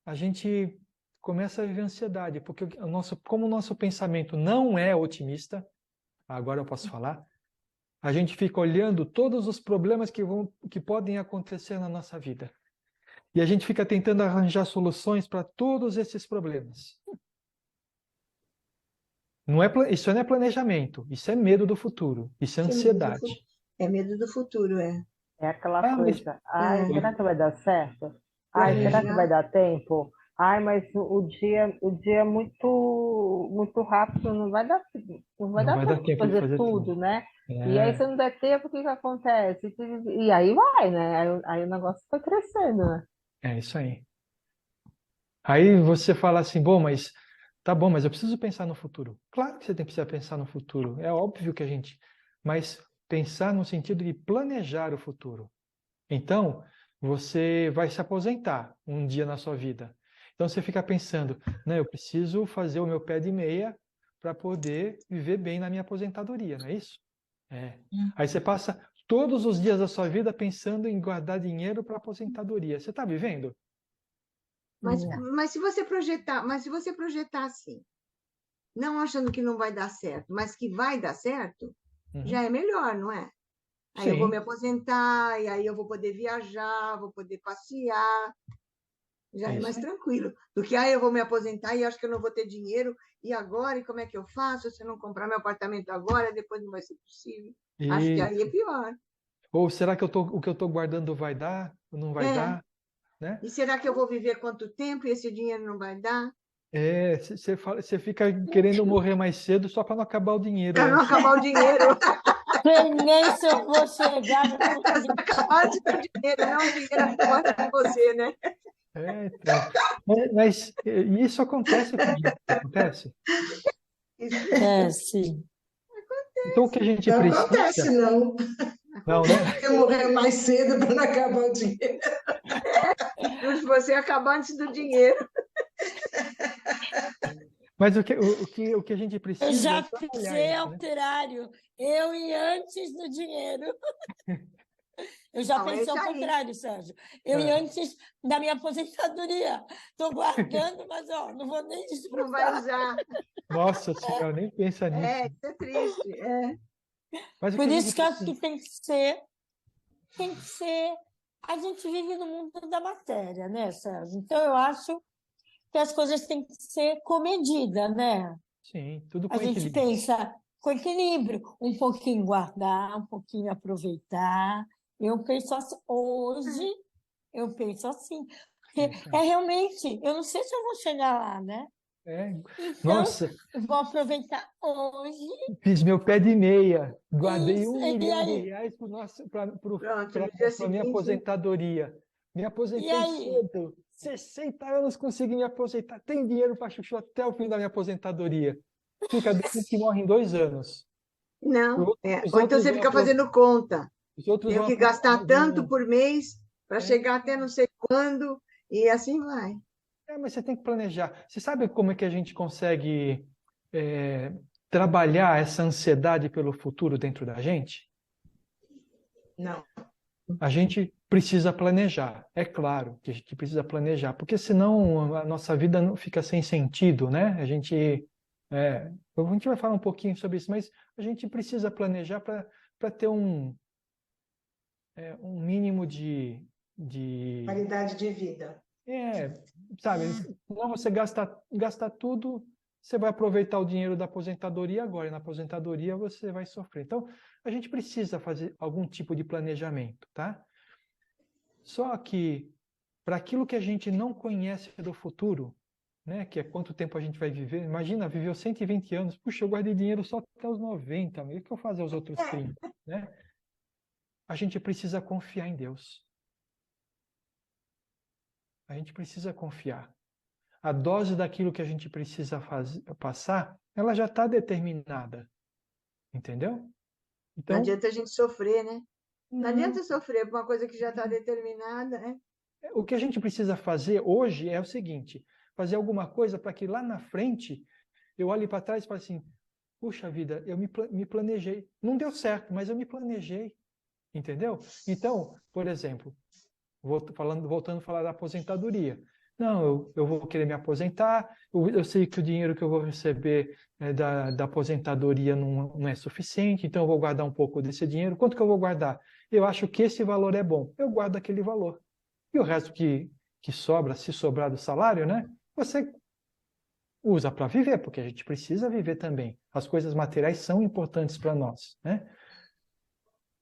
a gente começa a viver ansiedade, porque como o nosso pensamento não é otimista, agora eu posso falar, a gente fica olhando todos os problemas que podem acontecer na nossa vida. E a gente fica tentando arranjar soluções para todos esses problemas. Isso não é planejamento, isso é medo do futuro, isso é ansiedade. É medo do futuro, é. É aquela Mas coisa, ai, É. será que vai dar certo? Ai, será que vai Planejar. dar tempo? Ai, mas o dia é muito rápido, não vai dar não vai dar tempo de tempo de fazer fazer tudo. tudo, né? E aí, É, se não der tempo, o que que acontece? E aí vai, né? Aí o negócio foi crescendo, né? é isso aí. Aí você fala assim, bom, mas tá bom, mas eu preciso pensar no futuro. Claro que você tem que precisar pensar no futuro. É óbvio que a gente, mas pensar no sentido de planejar o futuro. Então, você vai se aposentar um dia na sua vida. Então você fica pensando, não, eu preciso fazer o meu pé de meia para poder viver bem na minha aposentadoria, não é isso? É. Aí você passa todos os dias da sua vida pensando em guardar dinheiro para aposentadoria. Você está vivendo? Mas se você projetar assim, não achando que não vai dar certo, mas que vai dar certo, já Uhum. é melhor, não é? Aí eu vou me Sim, aposentar, e aí eu vou poder viajar, vou poder passear, já é é isso mais aí. tranquilo. Do que, aí eu vou me aposentar e acho que eu não vou ter dinheiro, e agora, e como é que eu faço? Se eu não comprar meu apartamento agora, depois não vai ser possível. Acho que aí é Isso. pior. Ou será que o que eu estou guardando vai dar ou não vai É. dar, né? E será que eu vou viver quanto tempo e esse dinheiro não vai dar? É, você fica querendo morrer mais cedo só para não acabar o dinheiro Para não antes. acabar o dinheiro. Sei nem se eu vou chegar no Para fim. acabar de ter dinheiro, não o dinheiro acabar com você, né? É, então. Isso acontece com a gente, acontece. É, sim. Então o que a gente Não acontece, precisa, não. não, né? Eu morrer mais cedo para não acabar o dinheiro. Se você acabar antes do dinheiro. Mas o que a gente Eu precisa é já trabalhar pensei isso, ao né? contrário. Eu e antes do dinheiro. Eu já Não, é pensei isso ao aí. contrário, Sérgio. Eu e É. antes da minha aposentadoria. Estou guardando, mas ó, não vou nem Não vai desfrutar. usar. Nossa Senhora, nem pensa nisso. É, isso é triste. É. Mas o que Por a gente isso que eu acho precisa. que tem que ser. A gente vive no mundo da matéria, né, Sérgio? Então eu acho que as coisas têm que ser comedidas, né? Sim, tudo A com gente equilíbrio. pensa com equilíbrio, um pouquinho guardar, um pouquinho aproveitar. Eu penso assim, hoje eu penso assim, É porque isso é aí. realmente, eu não sei se eu vou chegar lá, né? É. Então, Nossa, eu vou aproveitar hoje, fiz meu pé de meia. Guardei isso, um e milhão de aí? reais Pronto, no dia para minha seguinte, aposentadoria. Me E aposentei aí? cedo. 60 anos consegui me aposentar. Tem dinheiro para chuchu até o fim da minha aposentadoria. Fica bem que morre em 2 anos. não. É. Os Ou então outros você vão, fica fazendo conta. os outros Tenho vão, que gastar tanto vão por mês para é, chegar até não sei quando, e assim vai. mas você tem que planejar. Você sabe como é que a gente consegue é, trabalhar essa ansiedade pelo futuro dentro da gente? Não. A gente precisa planejar. É claro que a gente precisa planejar, porque senão a nossa vida não fica sem sentido, né? A gente vai falar um pouquinho sobre isso, mas a gente precisa planejar para ter um mínimo de Qualidade de vida. É, sabe, senão você gasta tudo, você vai aproveitar o dinheiro da aposentadoria agora, e na aposentadoria você vai sofrer. Então, a gente precisa fazer algum tipo de planejamento, tá? Só que, para aquilo que a gente não conhece do futuro, né, que é quanto tempo a gente vai viver, imagina, viveu 120 anos, puxa, eu guardei dinheiro só até os 90, o que eu faço aos outros 30, né? A gente precisa confiar em Deus. A gente precisa confiar. A dose daquilo que a gente precisa passar, ela já está determinada, entendeu? Não Então, adianta a gente sofrer, né? Não não. adianta sofrer por uma coisa que já está determinada, né? O que a gente precisa fazer hoje é o seguinte: fazer alguma coisa para que lá na frente eu olhe para trás e fale assim: puxa vida, eu me planejei. Não deu certo, mas eu me planejei, entendeu? Então, por exemplo, voltando a falar da aposentadoria. Não, eu vou querer me aposentar, eu sei que o dinheiro que eu vou receber da aposentadoria não é suficiente, então eu vou guardar um pouco desse dinheiro. Quanto que eu vou guardar? Eu acho que esse valor é bom, eu guardo aquele valor. E o resto que sobra, se sobrar do salário, né? Você usa para viver, porque a gente precisa viver também. As coisas materiais são importantes para nós, né?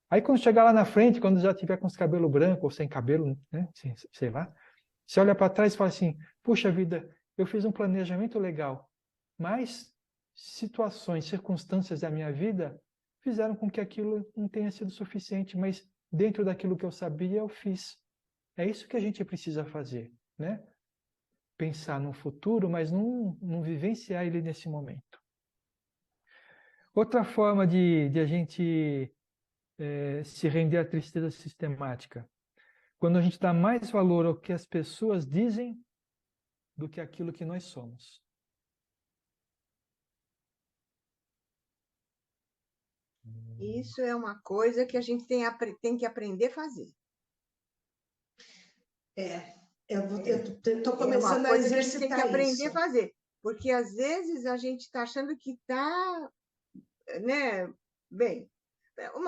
Aí quando chegar lá na frente, quando já tiver com os cabelos brancos ou sem cabelo, né? Sei lá, você olha para trás e fala assim: puxa vida, eu fiz um planejamento legal, mas situações, circunstâncias da minha vida fizeram com que aquilo não tenha sido suficiente, mas dentro daquilo que eu sabia, eu fiz. É isso que a gente precisa fazer, né? pensar no futuro, mas não vivenciar ele nesse momento. Outra forma de a gente se render à tristeza sistemática, quando a gente dá mais valor ao que as pessoas dizem do que aquilo que nós somos. Isso é uma coisa que a gente tem que aprender a fazer. Eu estou É começando uma a coisa que a gente tem que exercitar aprender a isso. fazer. Porque às vezes a gente está achando que está, né? Bem,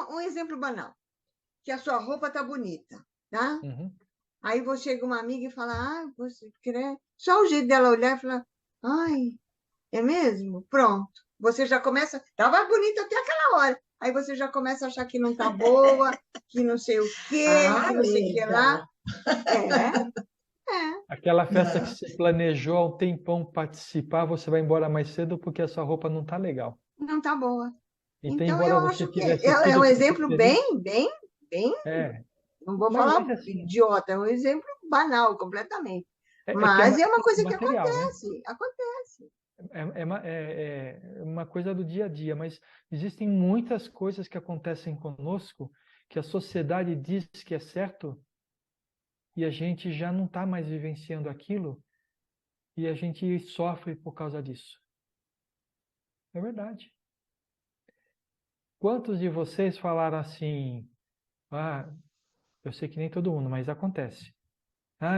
um exemplo banal, que a sua roupa está bonita, tá? Uhum. Aí você chega uma amiga e fala, você quer... Só o jeito dela olhar e falar, ai, é mesmo? Pronto. Você já começa, estava bonita até aquela hora. Aí você já começa a achar que não está boa, que não sei o quê, que não sei o que lá. Aquela festa que Não. você planejou há um tempão participar, você vai embora mais cedo porque a sua roupa não está legal. Não está boa. Então, Então, embora eu você acho que tivesse é tudo um para ser exemplo feliz, bem, não vou falar assim, idiota, é um exemplo banal completamente. que é Mas é uma coisa que material, né? acontece. É uma coisa do dia a dia, mas existem muitas coisas que acontecem conosco que a sociedade diz que é certo e a gente já não está mais vivenciando aquilo e a gente sofre por causa disso. É verdade. Quantos de vocês falaram assim, eu sei que nem todo mundo, mas acontece.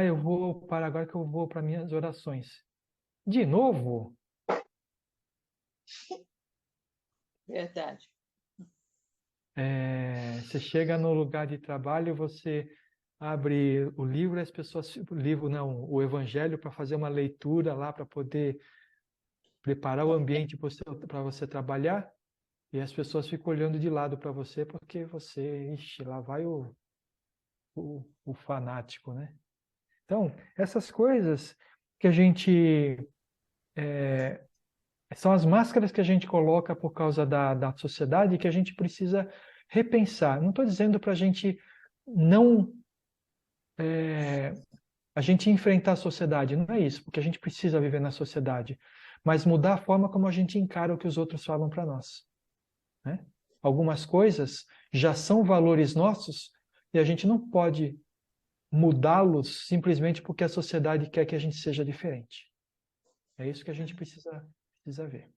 Eu vou para agora que eu vou para minhas orações. De novo? Verdade. Você chega no lugar de trabalho, você abre o livro, as pessoas, o evangelho para fazer uma leitura lá para poder preparar o ambiente para você trabalhar, e as pessoas ficam olhando de lado para você porque lá vai o fanático, né? Então, essas coisas que a gente são as máscaras que a gente coloca por causa da sociedade que a gente precisa repensar. Não estou dizendo para a gente não a gente enfrentar a sociedade, não é isso, porque a gente precisa viver na sociedade, mas mudar a forma como a gente encara o que os outros falam para nós, né? Algumas coisas já são valores nossos e a gente não pode mudá-los simplesmente porque a sociedade quer que a gente seja diferente. É isso que a gente precisa ver.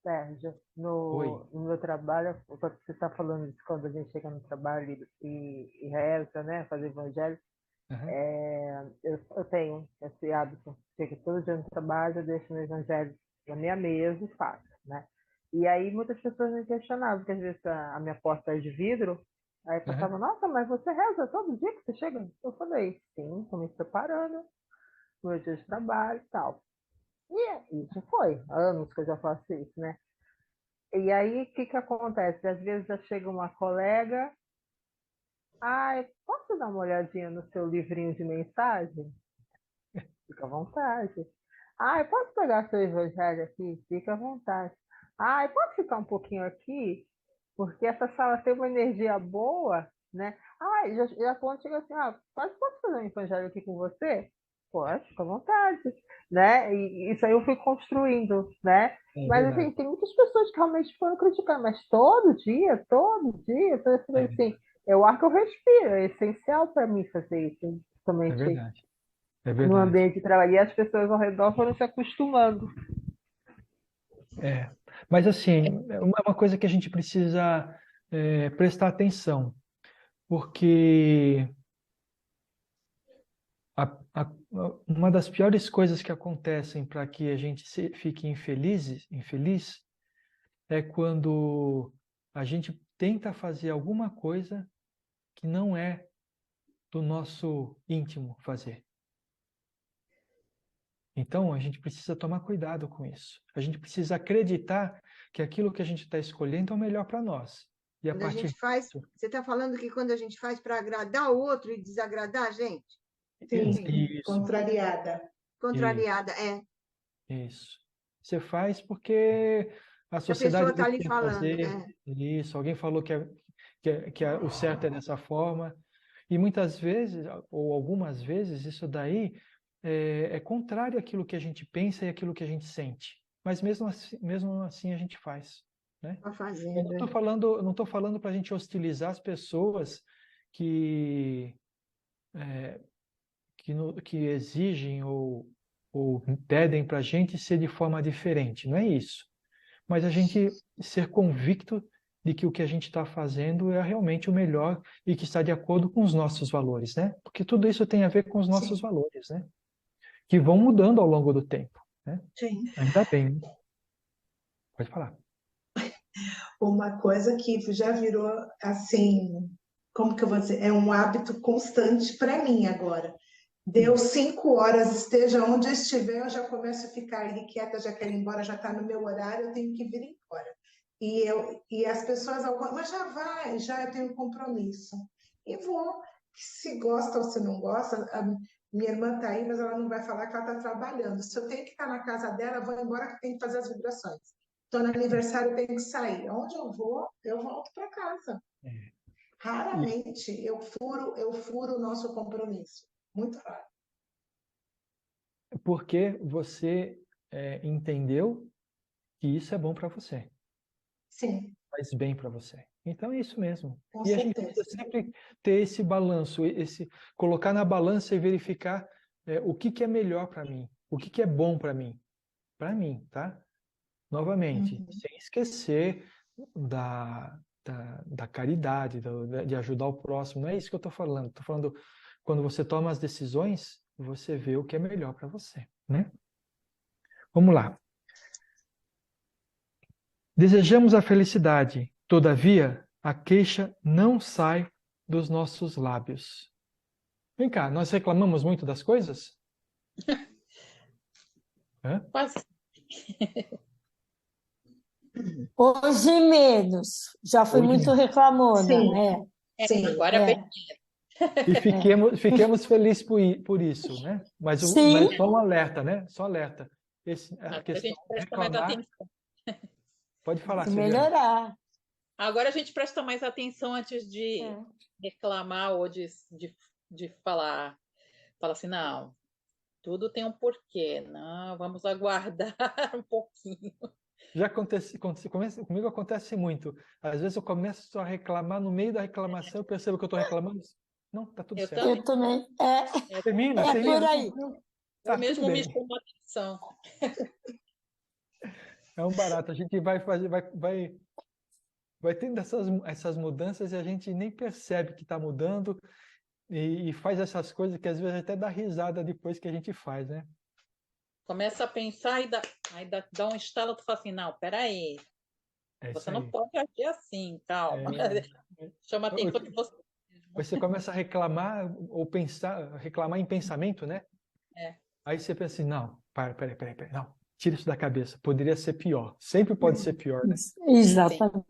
Sérgio, Oi. no meu trabalho, quando você está falando disso, quando a gente chega no trabalho e reza, né, fazer evangelho, Uhum. eu tenho esse hábito. Chego todo dia no trabalho, eu deixo o evangelho na minha mesa e faço, né? E aí muitas pessoas me questionavam, porque às vezes a minha porta é de vidro, aí pensavam, nossa, mas você reza todo dia que você chega? Eu falei, sim, estou me preparando, meu dia de trabalho e tal. E isso foi, anos que eu já faço isso, né? E aí, o que acontece? Às vezes já chega uma colega, posso dar uma olhadinha no seu livrinho de mensagem? Fica à vontade. Posso pegar seu evangelho aqui? Fica à vontade. Posso ficar um pouquinho aqui? Porque essa sala tem uma energia boa, né? Já quando chega assim, posso fazer um evangelho aqui com você? Pode, fica à vontade, né? E isso aí eu fui construindo, né? Mas assim, tem muitas pessoas que realmente foram criticar, mas todo dia, então, assim, é o ar que eu respiro, é essencial para mim fazer isso, É verdade. É no verdade. ambiente de trabalho. E as pessoas ao redor foram se acostumando. Mas assim, é uma coisa que a gente precisa prestar atenção, porque uma das piores coisas que acontecem para que a gente fique infeliz, é quando a gente tenta fazer alguma coisa que não é do nosso íntimo fazer. Então, a gente precisa tomar cuidado com isso. A gente precisa acreditar que aquilo que a gente está escolhendo é o melhor para nós. E a Quando a partir gente faz, você está falando que quando a gente faz para agradar o outro e desagradar a gente? Sim, Isso, contrariada. Contrariada, isso. Você faz porque a A sociedade pessoa está diz ali que tem que falando. fazer isso. Alguém falou que o certo é dessa forma. E muitas vezes, ou algumas vezes, isso daí é contrário àquilo que a gente pensa e àquilo que a gente sente. Mas mesmo assim a gente faz, né? Tá Eu fazendo. não estou falando para a gente hostilizar as pessoas que exigem ou pedem para a gente ser de forma diferente. Não é isso. Mas a gente ser convicto de que o que a gente está fazendo é realmente o melhor e que está de acordo com os nossos valores, né? Porque tudo isso tem a ver com os nossos valores, né? Que vão mudando ao longo do tempo, né? Sim. Ainda bem. Né? Pode falar. Uma coisa que já virou, assim, como que eu vou dizer? É um hábito constante para mim agora. Deu 5 horas, esteja onde eu estiver, eu já começo a ficar irrequieta, já quero ir embora, já está no meu horário, eu tenho que vir embora. E as pessoas, mas já vai, já eu tenho compromisso. E vou, se gosta ou se não gosta, a minha irmã está aí, mas ela não vai falar que ela está trabalhando. Se eu tenho que estar na casa dela, eu vou embora que eu tenho que fazer as vibrações. Estou no aniversário, eu tenho que sair. Onde eu vou, eu volto para casa. Raramente eu furo o nosso compromisso. Muito raro. Porque você entendeu que isso é bom para você. Sim. Faz bem para você. Então é isso mesmo. Com e certeza. A gente precisa sempre ter esse balanço, colocar na balança e verificar o que é melhor para mim, o que é bom para mim, tá? Novamente, sem esquecer da caridade, de ajudar o próximo. Não é isso que eu estou falando. Estou falando quando você toma as decisões, você vê o que é melhor para você, né? Vamos lá. Desejamos a felicidade, todavia, a queixa não sai dos nossos lábios. Vem cá, nós reclamamos muito das coisas? Quase. Hoje menos. Já fui Hoje muito menos. reclamona, Sim. né? Sim. Agora é bem. E fiquemos felizes por isso, né? Mas só um alerta, né? Só alerta. A Agora a questão gente de presta mais reclamar... atenção. Pode falar, Se Silviana. melhorar. Agora a gente presta mais atenção antes de reclamar ou de falar. Fala assim, não, tudo tem um porquê. Não, vamos aguardar um pouquinho. Já comigo acontece muito. Às vezes eu começo a reclamar, no meio da reclamação eu percebo que eu estou reclamando. Não, tá tudo certo. Eu também. Termina. Por aí. Tá, eu mesmo tudo me bem. chamo a atenção. É um barato. A gente vai tendo essas mudanças e a gente nem percebe que está mudando e faz essas coisas que às vezes até dá risada depois que a gente faz, né? Começa a pensar e dá um estalo, tu fala assim, não, peraí, você não pode agir assim, calma. Chama a atenção que você... Você começa a reclamar ou reclamar em pensamento, né? Aí você pensa assim, não, peraí, não, tira isso da cabeça, poderia ser pior, sempre pode ser pior, né? Exatamente.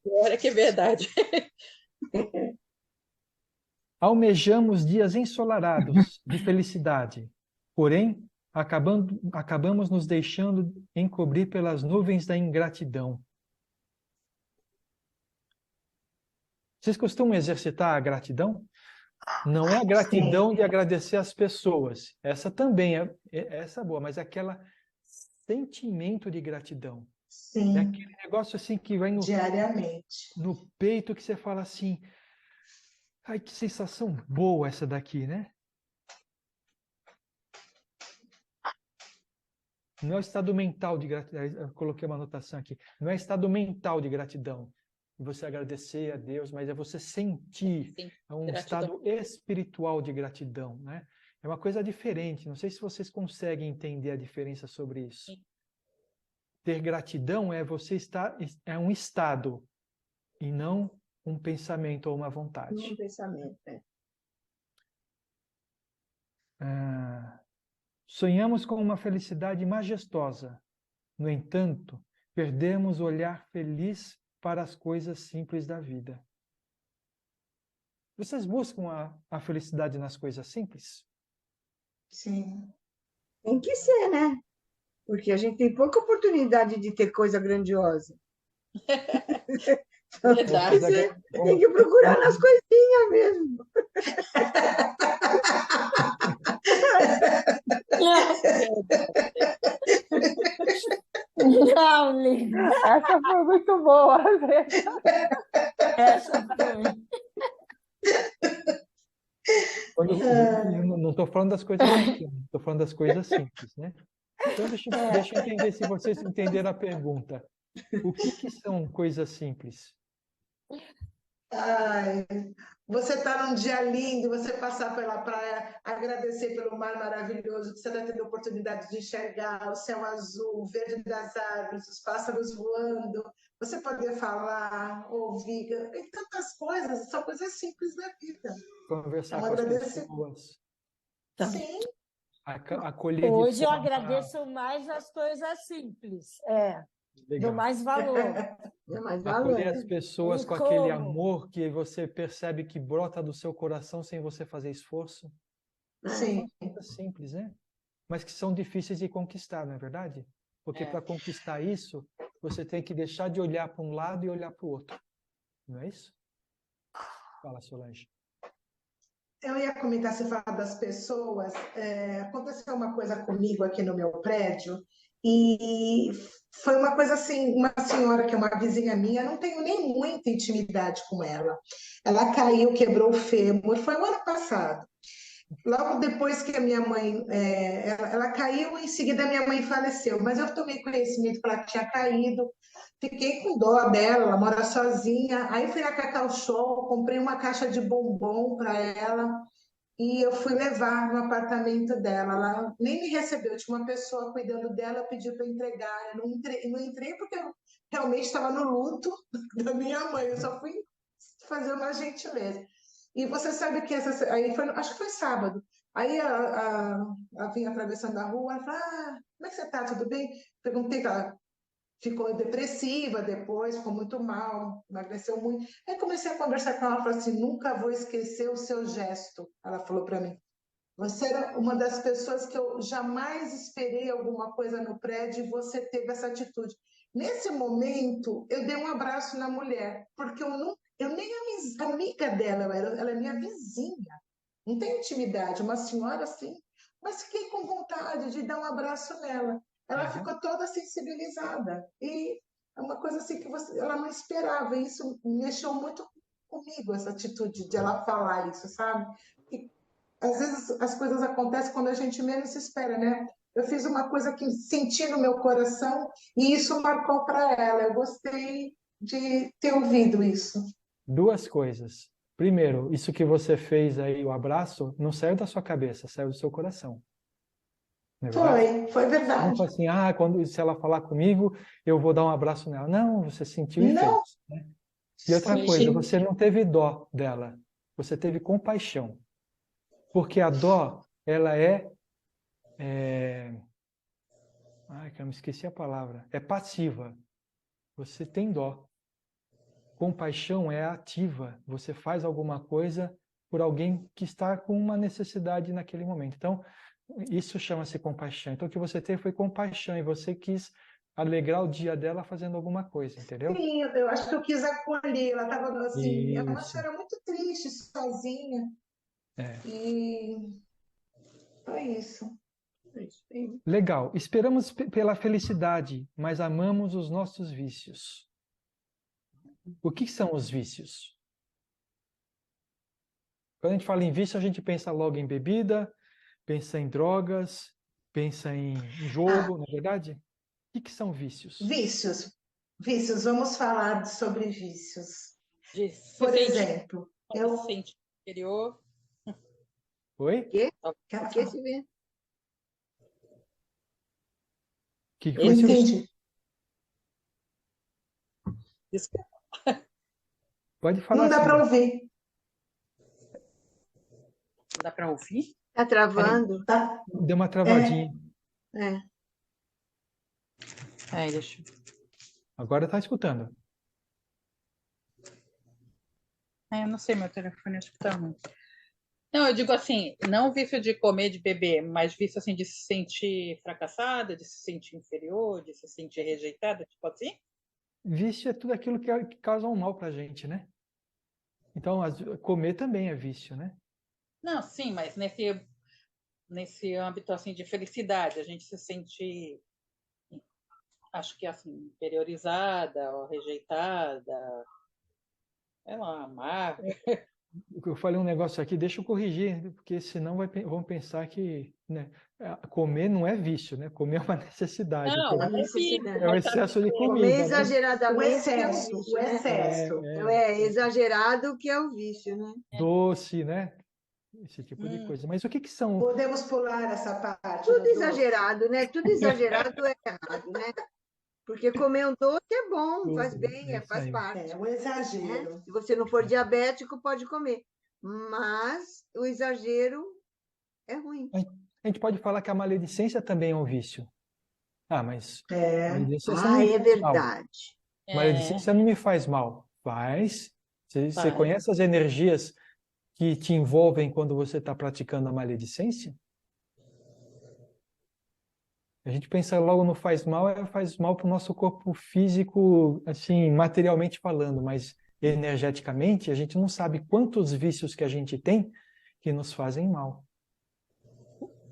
Pior é que é verdade. Almejamos dias ensolarados de felicidade, porém, acabamos nos deixando encobrir pelas nuvens da ingratidão. Vocês costumam exercitar a gratidão? Não é a gratidão de agradecer as pessoas. Essa também essa é boa, mas é aquele sentimento de gratidão. Sim. É aquele negócio assim que vai diariamente no peito que você fala assim, ai, que sensação boa essa daqui, né? Não é o estado mental de gratidão. Eu coloquei uma anotação aqui. Não é estado mental de gratidão. Você agradecer a Deus, mas é você sentir. É um estado espiritual de gratidão, né? É uma coisa diferente. Não sei se vocês conseguem entender a diferença sobre isso. Ter gratidão é um estado e não um pensamento ou uma vontade. Um pensamento, Sonhamos com uma felicidade majestosa. No entanto, perdemos o olhar feliz para as coisas simples da vida. Vocês buscam a felicidade nas coisas simples? Sim. Tem que ser, né? Porque a gente tem pouca oportunidade de ter coisa grandiosa. Verdade. Tem que procurar nas coisinhas mesmo. Não, Lívia. Essa foi muito boa. Essa foi. Eu não estou falando das coisas pequenas, estou falando das coisas simples, né? Então, deixa eu entender se vocês entenderam a pergunta. O que são coisas simples? Ai, você está num dia lindo, você passar pela praia, agradecer pelo mar maravilhoso, que você está tendo a oportunidade de enxergar o céu azul, o verde das árvores, os pássaros voando, você poder falar, ouvir, e tantas coisas, são coisas simples da vida. Conversar É um com as agradecimento. pessoas, Sim, acolher de Hoje eu forma agradeço mais as coisas simples. Dou legal. mais valor. Dá mais Acolher valor. as pessoas E com aquele como? amor que você percebe que brota do seu coração sem você fazer esforço. sim. São coisas simples, né? Mas que são difíceis de conquistar, não é verdade? Porque para conquistar isso, você tem que deixar de olhar para um lado e olhar para o outro. Não é isso? Fala, Solange. Eu ia comentar, você fala das pessoas, aconteceu uma coisa comigo aqui no meu prédio, e foi uma coisa assim, uma senhora que é uma vizinha minha, não tenho nem muita intimidade com ela. Ela caiu, quebrou o fêmur, foi o ano passado. Logo depois que a minha mãe, ela caiu, em seguida a minha mãe faleceu, mas eu tomei conhecimento que ela tinha caído, fiquei com dó dela, ela mora sozinha, aí fui na Cacau Show, comprei uma caixa de bombom para ela, e eu fui levar no apartamento dela. Ela nem me recebeu, tinha uma pessoa cuidando dela, pediu para entregar. Eu não entrei porque eu realmente estava no luto da minha mãe, eu só fui fazer uma gentileza. E você sabe que aí foi, acho que foi sábado. Aí ela vinha atravessando a rua, ela falou: como é que você está? Tudo bem? Perguntei, ela ficou depressiva depois, ficou muito mal, emagreceu muito. Aí comecei a conversar com ela, falei assim: nunca vou esquecer o seu gesto. Ela falou para mim: você era uma das pessoas que eu jamais esperei alguma coisa no prédio e você teve essa atitude. Nesse momento, eu dei um abraço na mulher, porque eu nem amiga dela, ela é minha vizinha. Não tenho intimidade, uma senhora assim, mas fiquei com vontade de dar um abraço nela. Ela ficou toda sensibilizada. E é uma coisa assim que ela não esperava. E isso mexeu muito comigo, essa atitude de ela falar isso, sabe? E às vezes as coisas acontecem quando a gente menos espera, né? Eu fiz uma coisa que senti no meu coração e isso marcou para ela. Eu gostei de ter ouvido isso. Duas coisas. Primeiro, isso que você fez aí, o abraço, não saiu da sua cabeça, saiu do seu coração. Não é verdade? Foi Não verdade. foi assim, se ela falar comigo, eu vou dar um abraço nela. Não, você sentiu e Não. fez. Né? E outra coisa, você não teve dó dela, você teve compaixão. Porque a dó, ela ai, que eu me esqueci a palavra. É passiva. Você tem dó. Compaixão é ativa. Você faz alguma coisa por alguém que está com uma necessidade naquele momento. Então, isso chama-se compaixão. Então, o que você teve foi compaixão e você quis alegrar o dia dela fazendo alguma coisa, entendeu? Sim, eu acho que eu quis acolher. Ela estava assim, é uma Isso. senhora muito triste, sozinha. E foi isso. Legal. Esperamos pela felicidade, mas amamos os nossos vícios. O que são os vícios? Quando a gente fala em vício, a gente pensa logo em bebida, pensa em drogas, pensa em jogo, não é verdade? O que são vícios? Vícios. Vícios, vamos falar sobre vícios. Por exemplo, eu senti inferior. Oi? Que se vê? Que foi, entendi. Desculpa. Pode falar. Não dá para ouvir. Não dá para ouvir? Tá travando? Tá. Deu uma travadinha. Deixa eu... Agora está escutando. Eu não sei, meu telefone acho que tá ruim. Não, eu digo assim, não vício de comer, de beber, mas vício assim de se sentir fracassada, de se sentir inferior, de se sentir rejeitada, tipo assim? Vício é tudo aquilo que causa um mal pra gente, né? Então, comer também é vício, né? Não, sim, mas nesse nesse âmbito assim de felicidade, a gente se sente, acho que assim, interiorizada ou rejeitada, sei lá, amarga. Eu falei um negócio aqui, deixa eu corrigir, porque senão vão pensar que, né, comer não é vício, né? Comer é uma necessidade. Não, É é vício, necessidade. É o mas sabe excesso de que Comer comida, né? O exageradamente que é o excesso, vício, o né? excesso. Então é exagerado que é o vício, né? Doce, né? Esse tipo de coisa. Mas o que que são? Podemos pular essa parte Tudo do doce? exagerado, né? Tudo exagerado é errado, né? Porque comer um doce é bom, faz bem, É isso faz aí. parte. O exagero. Né? Se você não for diabético, pode comer. Mas o exagero é ruim. A gente pode falar que a maledicência também é um vício. Ah, mas maledicência não Ah, me é faz mal. verdade. Maledicência não me faz mal. Faz. Você faz. conhece as energias que te envolvem quando você está praticando a maledicência? A gente pensa logo no faz mal para o nosso corpo físico, assim, materialmente falando, mas energeticamente a gente não sabe quantos vícios que a gente tem que nos fazem mal.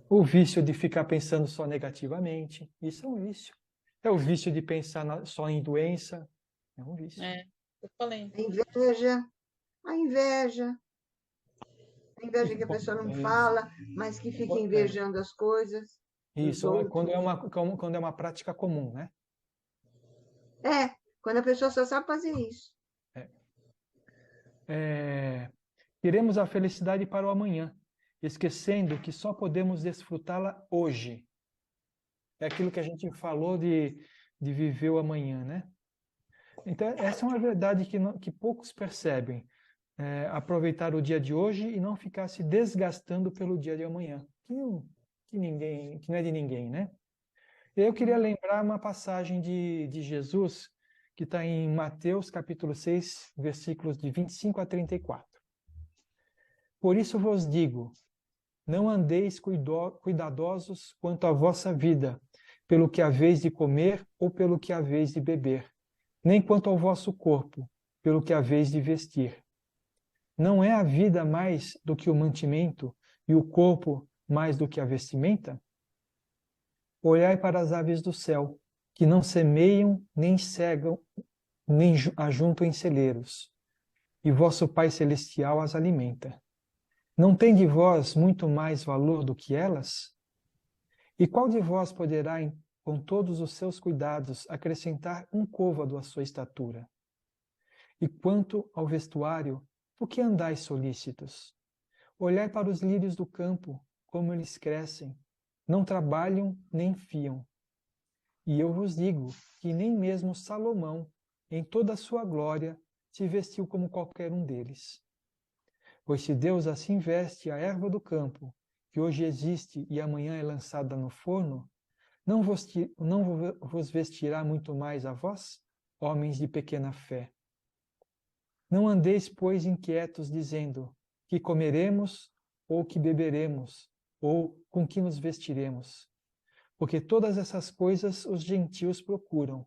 O vício de ficar pensando só negativamente, isso é um vício. É o vício de pensar só em doença, é um vício. Eu falei. A inveja, a inveja. A inveja que a pessoa não fala, mas que fica invejando as coisas. Isso, quando é uma prática comum, né? Quando a pessoa só sabe fazer isso. Queremos a felicidade para o amanhã, esquecendo que só podemos desfrutá-la hoje. É aquilo que a gente falou de viver o amanhã, né? Então, essa é uma verdade que poucos percebem. Aproveitar o dia de hoje e não ficar se desgastando pelo dia de amanhã, que não é de ninguém, né? Eu queria lembrar uma passagem de Jesus que está em Mateus capítulo 6, versículos de 25 a 34. Por isso vos digo, não andeis cuidadosos quanto à vossa vida, pelo que haveis de comer ou pelo que haveis de beber, nem quanto ao vosso corpo, pelo que haveis de vestir. Não é a vida mais do que o mantimento e o corpo mais do que a vestimenta? Olhai para as aves do céu, que não semeiam, nem cegam, nem ajuntam em celeiros, e vosso Pai Celestial as alimenta. Não tem de vós muito mais valor do que elas? E qual de vós poderá, com todos os seus cuidados, acrescentar um côvado à sua estatura? E quanto ao vestuário, por que andais solícitos? Olhai para os lírios do campo, como eles crescem, não trabalham nem fiam. E eu vos digo que nem mesmo Salomão, em toda a sua glória, se vestiu como qualquer um deles. Pois se Deus assim veste a erva do campo, que hoje existe e amanhã é lançada no forno, não vos vestirá muito mais a vós, homens de pequena fé? Não andeis, pois, inquietos, dizendo: que comeremos, ou que beberemos, ou com que nos vestiremos? Porque todas essas coisas os gentios procuram.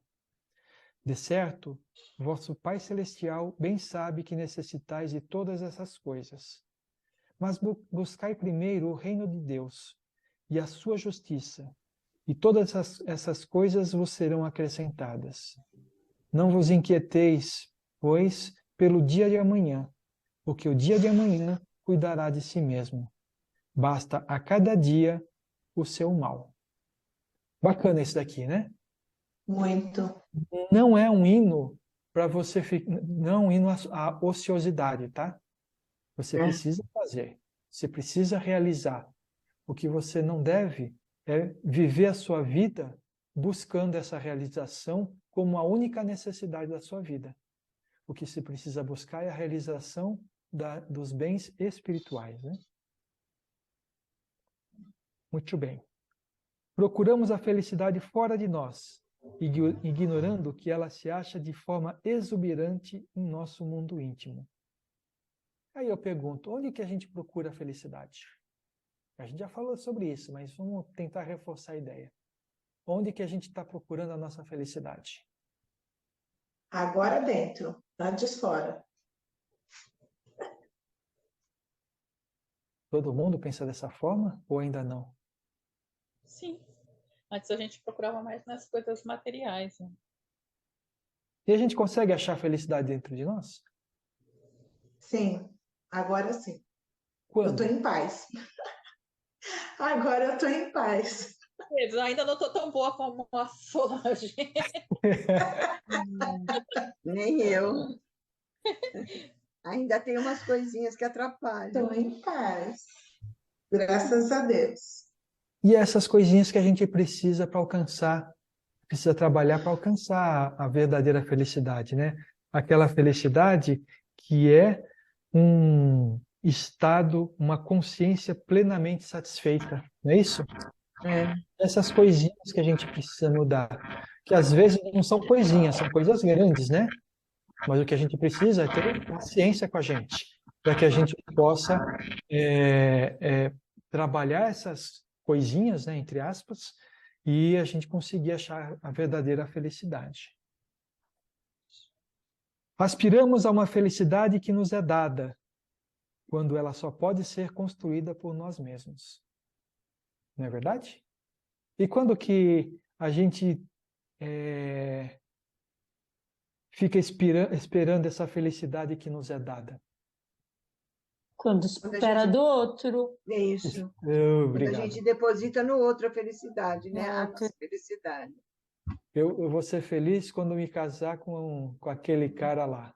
De certo, vosso Pai Celestial bem sabe que necessitais de todas essas coisas. Mas buscai primeiro o reino de Deus e a sua justiça, e todas essas coisas vos serão acrescentadas. Não vos inquieteis, pois, pelo dia de amanhã, porque o dia de amanhã cuidará de si mesmo. Basta a cada dia o seu mal. Bacana isso daqui, né? Muito. Não é um hino para você não é um hino à ociosidade, tá? Você precisa fazer, você precisa realizar. O que você não deve é viver a sua vida buscando essa realização como a única necessidade da sua vida. O que você precisa buscar é a realização dos bens espirituais, né? Muito bem. Procuramos a felicidade fora de nós, ignorando que ela se acha de forma exuberante em nosso mundo íntimo. Aí eu pergunto, onde que a gente procura a felicidade? A gente já falou sobre isso, mas vamos tentar reforçar a ideia. Onde que a gente está procurando a nossa felicidade? Agora dentro, antes fora. Todo mundo pensa dessa forma ou ainda não? Sim. Antes a gente procurava mais nas coisas materiais, né? E a gente consegue achar felicidade dentro de nós? Sim, agora sim. Eu estou Quando? em paz. Agora eu estou em paz. Eu ainda não estou tão boa como a Solange. Nem eu. Ainda tem umas coisinhas que atrapalham. Estou em paz. Graças a Deus. E essas coisinhas que a gente precisa para alcançar, precisa trabalhar para alcançar a verdadeira felicidade, né? Aquela felicidade que é um estado, uma consciência plenamente satisfeita, não é isso? É. Essas coisinhas que a gente precisa mudar, que às vezes não são coisinhas, são coisas grandes, né? Mas o que a gente precisa é ter paciência com a gente, para que a gente possa trabalhar essas coisinhas, né, entre aspas, e a gente conseguir achar a verdadeira felicidade. Aspiramos a uma felicidade que nos é dada, quando ela só pode ser construída por nós mesmos. Não é verdade? E quando que a gente fica esperando essa felicidade que nos é dada? Quando espera do outro. É isso. Quando Obrigado. a gente deposita no outro a felicidade, né? A Outro. nossa felicidade. Eu vou ser feliz quando me casar com aquele cara lá.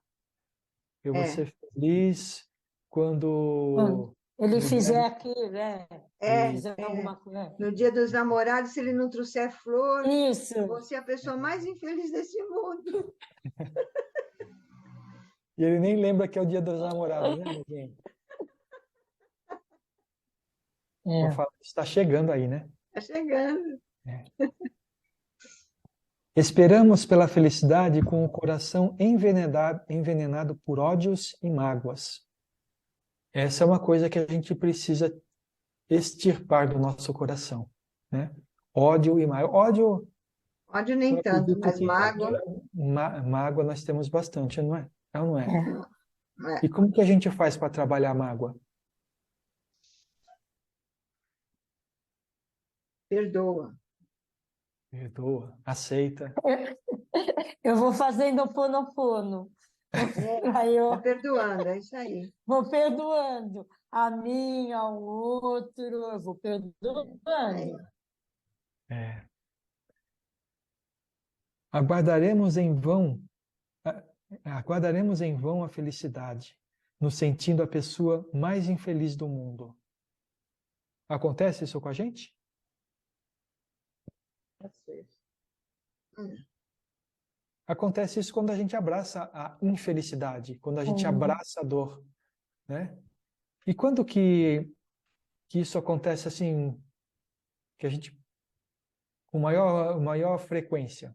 Eu vou ser feliz quando Ele no fizer dia- aquilo, né? É, Fizer alguma coisa. No dia dos namorados, se ele não trouxer flor, Isso. você é a pessoa mais infeliz desse mundo. E ele nem lembra que é o dia dos namorados, né, ninguém? Vou falar, está chegando aí, né? Está chegando. Esperamos pela felicidade com o coração envenenado por ódios e mágoas. Essa é uma coisa que a gente precisa extirpar do nosso coração, né? Ódio e mágoa. Ódio, Ódio nem eu tanto, acredito mas que mágoa. mágoa nós temos bastante, não é? É ou não é? É. E como que a gente faz para trabalhar a mágoa? Perdoa. Perdoa, aceita. Eu vou fazendo Ho'oponopono. Aí Tá eu perdoando, é isso aí. vou perdoando a mim, ao outro, eu vou perdoando. É. Aguardaremos em vão, aguardaremos em vão a felicidade, nos sentindo a pessoa mais infeliz do mundo. Acontece isso com a gente? Acontece isso quando a gente abraça a infelicidade, quando a gente abraça a dor, né? E quando que isso acontece assim, que a gente com maior frequência?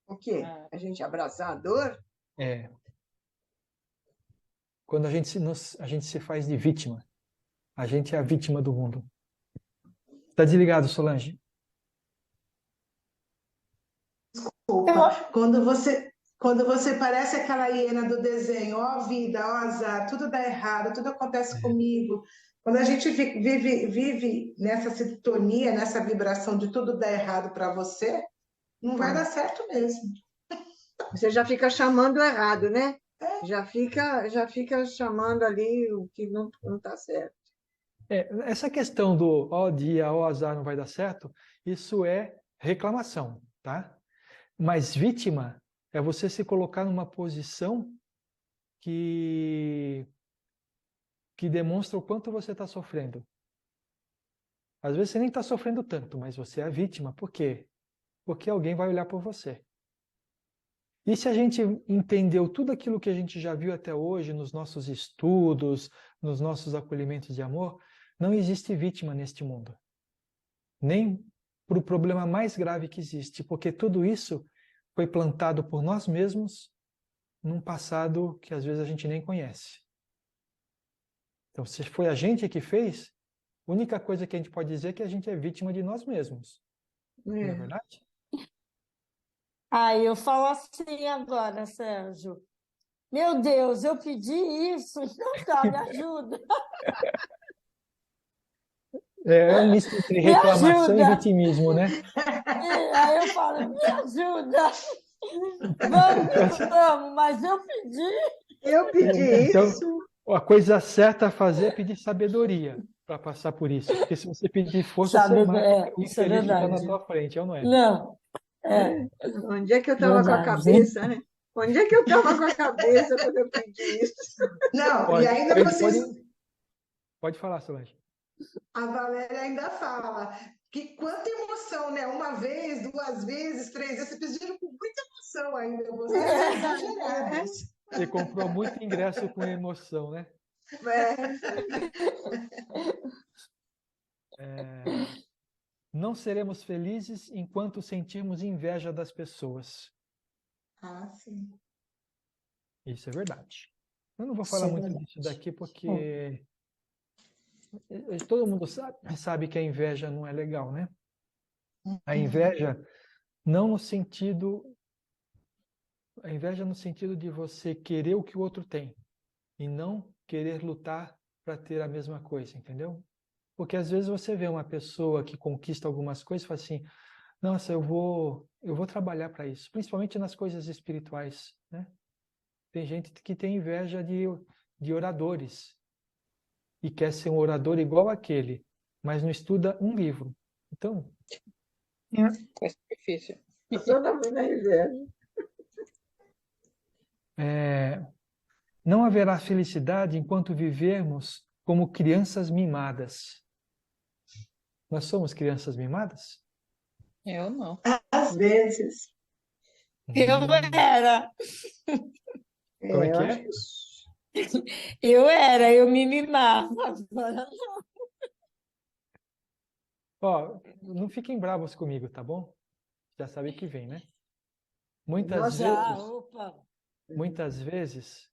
O quê? A gente abraçar a dor? É. Quando a gente se faz de vítima. A gente é a vítima do mundo. Tá desligado, Solange? Desculpa. Quando você parece aquela hiena do desenho, ó vida, ó azar, tudo dá errado, tudo acontece comigo. Quando a gente vive nessa sintonia, nessa vibração de tudo dá errado para você, não vai dar certo mesmo. Você já fica chamando errado, né? Já fica chamando ali o que não está certo. Essa questão do ó dia, ó azar, não vai dar certo, isso é reclamação, tá? Mas vítima é você se colocar numa posição que demonstra o quanto você está sofrendo. Às vezes você nem está sofrendo tanto, mas você é a vítima. Por quê? Porque alguém vai olhar por você. E se a gente entendeu tudo aquilo que a gente já viu até hoje nos nossos estudos, nos nossos acolhimentos de amor, não existe vítima neste mundo. Nem para o problema mais grave que existe, porque tudo isso foi plantado por nós mesmos num passado que às vezes a gente nem conhece. Então, se foi a gente que fez, a única coisa que a gente pode dizer é que a gente é vítima de nós mesmos. Não é verdade? Aí eu falo assim agora, Sérgio. Meu Deus, eu pedi isso, então tá, me ajuda. É um misto entre Me reclamação e ajuda. vitimismo, né? Aí eu falo, me ajuda. Vamos que vamos, mas eu pedi. Eu pedi Então, isso. a coisa certa a fazer é pedir sabedoria para passar por isso. Porque se você pedir força, você Sabe, mata o isso é infeliz que está na verdade. tua frente, é ou não é? Não, é Onde é que eu estava com a verdade. cabeça, né? Onde é que eu estava com a cabeça quando eu pedi isso? Não, e Pode, ainda pode, vocês, pode falar, Solange. a Valéria ainda fala que quanta emoção, né? Uma vez, duas vezes, três vezes, vocês pediram com muita emoção ainda, vocês são exagerados. Você comprou muito ingresso com emoção, né? Não seremos felizes enquanto sentirmos inveja das pessoas. Ah, sim. Isso é verdade. Eu não vou Isso falar é muito verdade. disso daqui porque todo mundo sabe que a inveja não é legal, né? A inveja não no sentido... A inveja no sentido de você querer o que o outro tem e não querer lutar para ter a mesma coisa, entendeu? Porque às vezes você vê uma pessoa que conquista algumas coisas e fala assim, nossa, eu vou trabalhar para isso, principalmente nas coisas espirituais, né? Tem gente que tem inveja de oradores e quer ser um orador igual aquele, mas não estuda um livro. Então, É difícil. Toda mundo na inveja. não haverá felicidade enquanto vivermos como crianças mimadas. Nós somos crianças mimadas? Eu não. Às vezes. Eu era, Como é que Eu acho é? que eu me mimava. Agora Ó, não fiquem bravos comigo, tá bom? Já sabe que vem, né? Muitas já, vezes, opa. muitas vezes,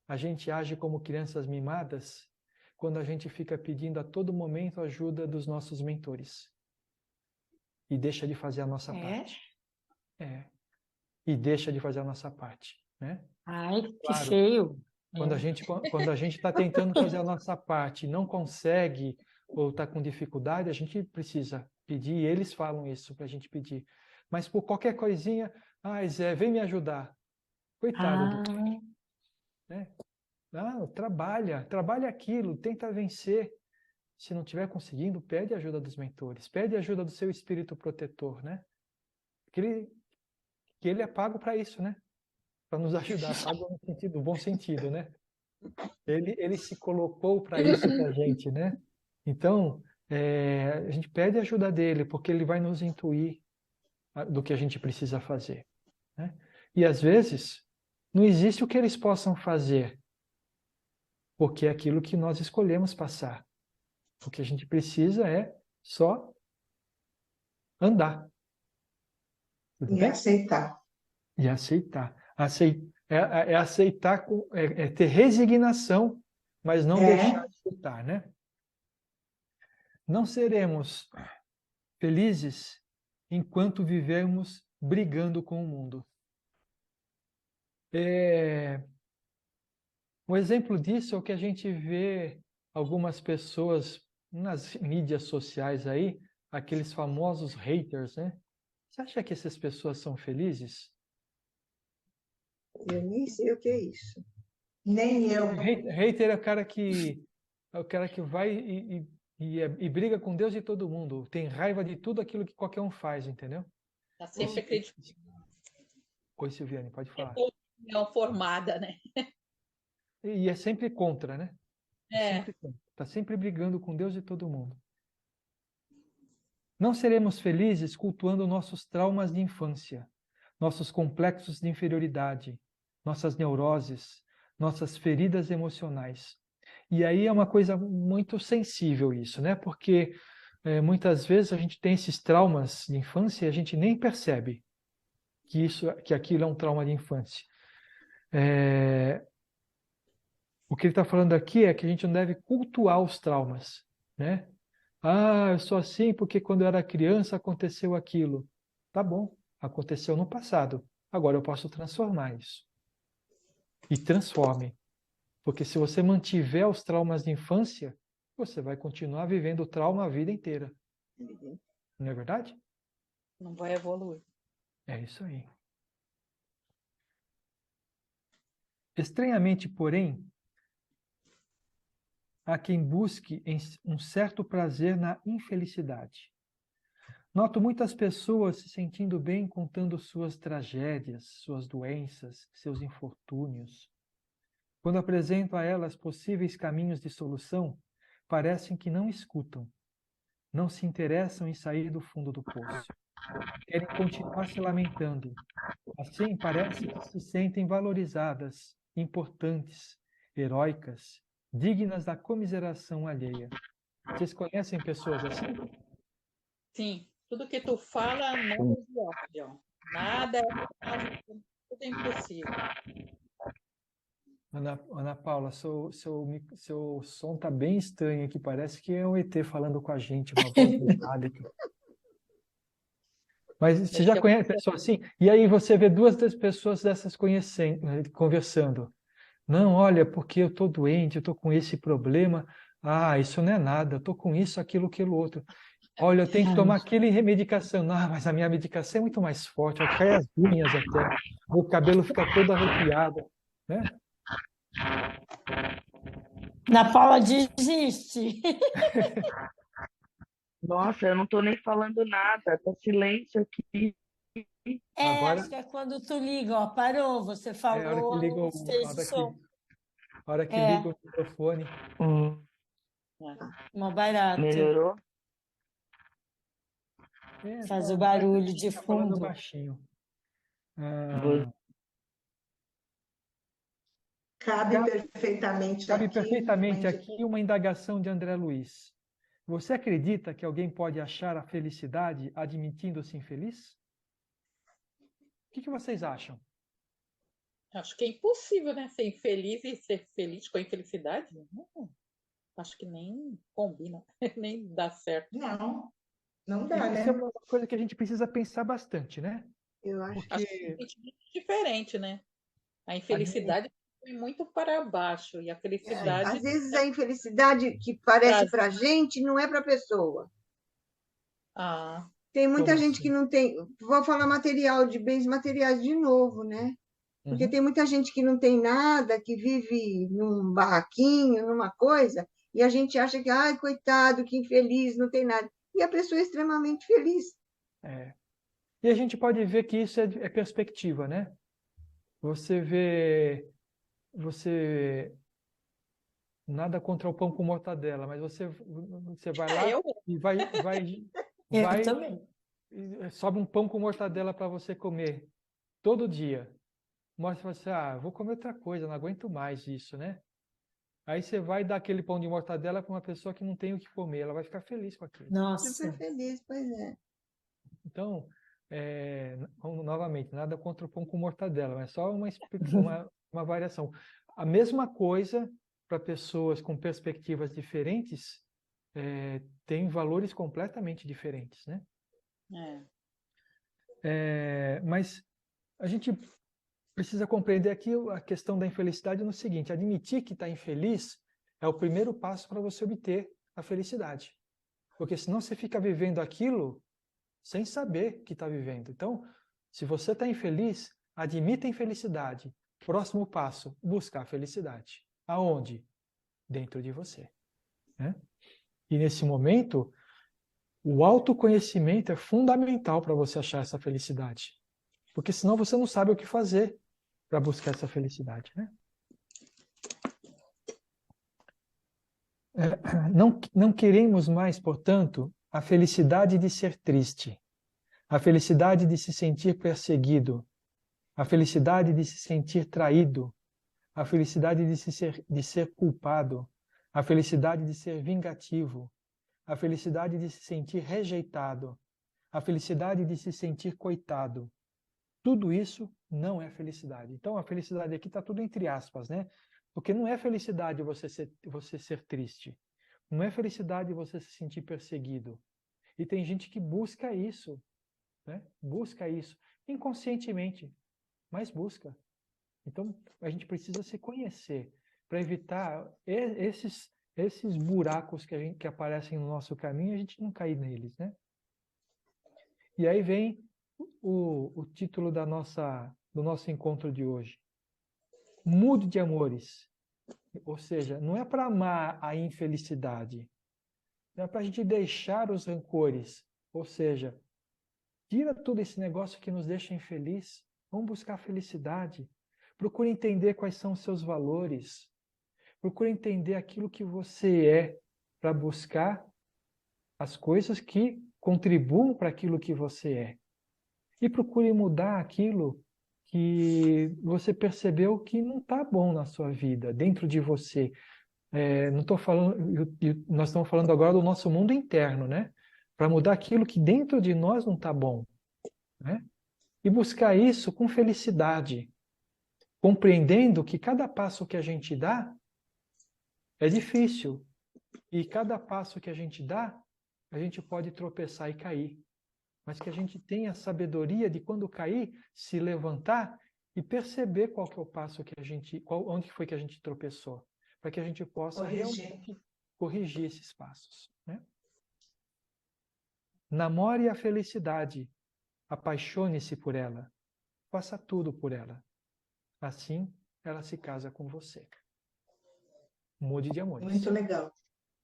a gente age como crianças mimadas quando a gente fica pedindo a todo momento a ajuda dos nossos mentores e deixa de fazer a nossa parte. E deixa de fazer a nossa parte, né? Ai, que Claro, feio. quando a gente está tentando fazer a nossa parte e não consegue ou está com dificuldade, a gente precisa pedir, e eles falam isso para a gente pedir. Mas por qualquer coisinha, Zé, vem me ajudar. Coitado do, né? Trabalha aquilo, tenta vencer. Se não estiver conseguindo, pede ajuda dos mentores, pede ajuda do seu espírito protetor, né? Que ele é pago para isso, né? Para nos ajudar, pago no sentido, no bom sentido, né? Ele se colocou para isso para a gente, né? Então, a gente pede ajuda dele, porque ele vai nos intuir do que a gente precisa fazer, né? E às vezes, não existe o que eles possam fazer, porque é aquilo que nós escolhemos passar. O que a gente precisa é só andar. Tudo E bem? aceitar. E aceitar. Aceitar, ter resignação, mas não deixar de lutar, né? Não seremos felizes enquanto vivermos brigando com o mundo. Um exemplo disso é o que a gente vê algumas pessoas nas mídias sociais aí, aqueles famosos haters, né? Você acha que essas pessoas são felizes? eu nem sei o que é isso. Nem eu. Hater é o cara que vai e briga com Deus e todo mundo. Tem raiva de tudo aquilo que qualquer um faz, entendeu? Tá sempre acreditando. Oi, Silviane, pode falar. Opinião formada, né? E é sempre contra, né? É. Está sempre brigando com Deus e todo mundo. Não seremos felizes cultuando nossos traumas de infância, nossos complexos de inferioridade, nossas neuroses, nossas feridas emocionais. E aí é uma coisa muito sensível isso, né? Porque muitas vezes a gente tem esses traumas de infância e a gente nem percebe que aquilo é um trauma de infância. O que ele está falando aqui é que a gente não deve cultuar os traumas, né? Eu sou assim porque quando eu era criança aconteceu aquilo. Tá bom, aconteceu no passado. Agora eu posso transformar isso. e transforme. Porque se você mantiver os traumas de infância, você vai continuar vivendo o trauma a vida inteira. Não é verdade? Não vai evoluir. É isso aí. Estranhamente, porém, há quem busque um certo prazer na infelicidade. Noto muitas pessoas se sentindo bem contando suas tragédias, suas doenças, seus infortúnios. Quando apresento a elas possíveis caminhos de solução, parecem que não escutam, não se interessam em sair do fundo do poço. Querem continuar se lamentando. Assim, parece que se sentem valorizadas, importantes, heróicas, dignas da comiseração alheia. Vocês conhecem pessoas assim? Sim, tudo que tu fala, nada de óbvio. Nada é fácil, tudo é impossível. Ana Paula, seu som tá bem estranho aqui, parece que é um ET falando com a gente, uma voz metálica. Mas você já conhece pessoas assim? E aí você vê duas das pessoas dessas conversando. Não, olha, porque eu estou doente, eu estou com esse problema. Ah, isso não é nada, eu estou com isso, aquilo outro. Olha, eu tenho que tomar aquele medicação. Ah, mas a minha medicação é muito mais forte, vai cair as unhas até, o cabelo fica todo arrepiado, né? Na Paula desiste. Nossa, eu não tô nem falando nada, tá silêncio aqui. Agora, Acho que é quando tu liga, ó, parou, você é a falou, hora que liga fez o som. a hora que liga o microfone. Uma barata. Melhorou? Faz o barulho de Tá falando fundo. baixinho. Cabe perfeitamente Cabe aqui. perfeitamente aqui uma indagação de André Luiz. Você acredita que alguém pode achar a felicidade admitindo-se infeliz? O que vocês acham? Acho que é impossível, né? Ser infeliz e ser feliz com a infelicidade. Acho que nem combina, nem dá certo. Não dá, né? Isso é uma coisa que a gente precisa pensar bastante, né? Eu acho Acho que é diferente, né? A infelicidade foi muito para baixo e a felicidade. Às vezes a infelicidade que parece para a gente não é para a pessoa. Tem muita gente que não tem. Vou falar material, de bens materiais de novo, né? Porque tem muita gente que não tem nada, que vive num barraquinho, numa coisa, e a gente acha que, ai, coitado, que infeliz, não tem nada. E a pessoa é extremamente feliz. E a gente pode ver que isso é perspectiva, né? Você nada contra o pão com mortadela, mas você vai lá e vai também. sobe um pão com mortadela para você comer todo dia. Mostra você, vou comer outra coisa, não aguento mais isso, né? Aí você vai dar aquele pão de mortadela para uma pessoa que não tem o que comer, ela vai ficar feliz com aquilo. Nossa. Super feliz, pois é. Então, novamente, nada contra o pão com mortadela, mas só uma variação. A mesma coisa para pessoas com perspectivas diferentes tem valores completamente diferentes, né? Mas a gente precisa compreender aqui a questão da infelicidade no seguinte: admitir que está infeliz é o primeiro passo para você obter a felicidade. Porque senão você fica vivendo aquilo sem saber que está vivendo. Então, se você está infeliz, admita a infelicidade. Próximo passo, buscar a felicidade. Aonde? Dentro de você. Né? E nesse momento, o autoconhecimento é fundamental para você achar essa felicidade. Porque senão você não sabe o que fazer para buscar essa felicidade. Né? Não queremos mais, portanto, a felicidade de ser triste, a felicidade de se sentir perseguido, a felicidade de se sentir traído, a felicidade de ser culpado, a felicidade de ser vingativo, a felicidade de se sentir rejeitado, a felicidade de se sentir coitado. Tudo isso não é felicidade. Então, a felicidade aqui está tudo entre aspas, né? Porque não é felicidade você ser triste. Não é felicidade você se sentir perseguido. E tem gente que busca isso, né? Busca isso inconscientemente, mas busca. Então, a gente precisa se conhecer para evitar esses buracos que aparecem no nosso caminho, a gente não cair neles, né? E aí vem o título do nosso encontro de hoje. Mude de amores. Ou seja, não é para amar a infelicidade, não é para a gente deixar os rancores. Ou seja, tira todo esse negócio que nos deixa infeliz. Vamos buscar felicidade. Procure entender quais são os seus valores. Procure entender aquilo que você é para buscar as coisas que contribuam para aquilo que você é. E procure mudar aquilo que você percebeu que não está bom na sua vida, dentro de você. Não estou falando, nós estamos falando agora do nosso mundo interno, né? Para mudar aquilo que dentro de nós não está bom, né? E buscar isso com felicidade, compreendendo que cada passo que a gente dá é difícil. E cada passo que a gente dá, a gente pode tropeçar e cair. Mas que a gente tenha a sabedoria de, quando cair, se levantar e perceber qual que é o passo que a gente, onde foi que a gente tropeçou, para que a gente possa realmente corrigir esses passos, né? Namore a felicidade, apaixone-se por ela, faça tudo por ela. Assim, ela se casa com você. Mude de amores. Muito legal.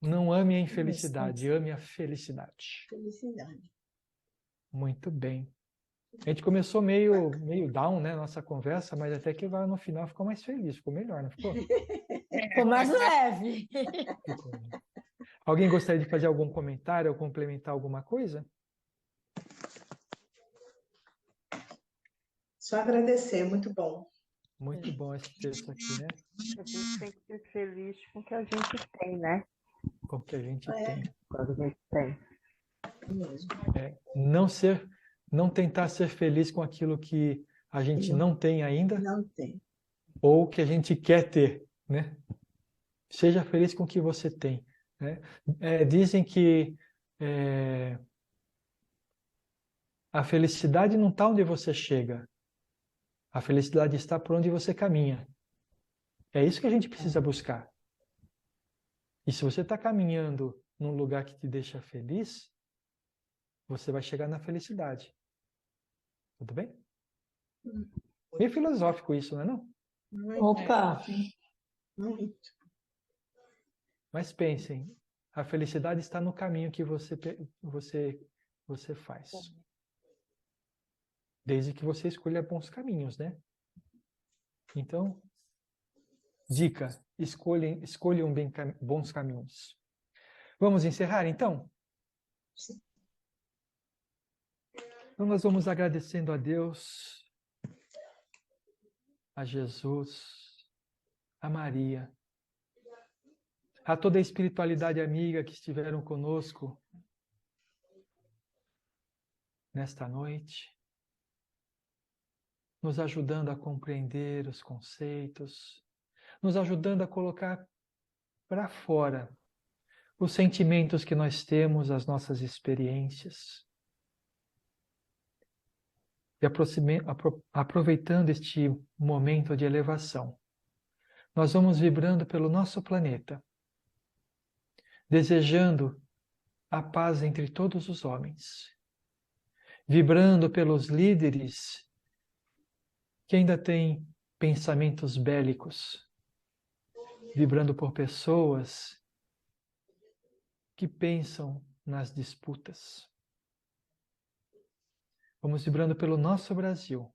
Não ame a infelicidade, ame a felicidade. Felicidade. Muito bem. A gente começou meio down, né, nossa conversa, mas até que no final ficou mais feliz, ficou melhor, não ficou? Ficou mais leve. Ficou. Alguém gostaria de fazer algum comentário ou complementar alguma coisa? Só agradecer, muito bom. Muito bom esse texto aqui, né? A gente tem que ser feliz com o que a gente tem, né? Com o que a gente tem. Quando a gente tem. Não tentar ser feliz com aquilo que a gente não tem ainda. Não tem. Ou que a gente quer ter, né? Seja feliz com o que você tem, né? Dizem que a felicidade não está onde você chega. A felicidade está por onde você caminha. É isso que a gente precisa buscar. E se você está caminhando num lugar que te deixa feliz, você vai chegar na felicidade. Tudo bem? Meio filosófico isso, não é não? Opa! Muito. Mas pensem, a felicidade está no caminho que você faz. Desde que você escolha bons caminhos, né? Então, dica, escolham bons caminhos. Vamos encerrar, então? Sim. Então, nós vamos agradecendo a Deus, a Jesus, a Maria, a toda a espiritualidade amiga que estiveram conosco nesta noite, nos ajudando a compreender os conceitos, nos ajudando a colocar para fora os sentimentos que nós temos, as nossas experiências. E aproveitando este momento de elevação, nós vamos vibrando pelo nosso planeta, desejando a paz entre todos os homens, vibrando pelos líderes que ainda têm pensamentos bélicos, vibrando por pessoas que pensam nas disputas. Vamos vibrando pelo nosso Brasil,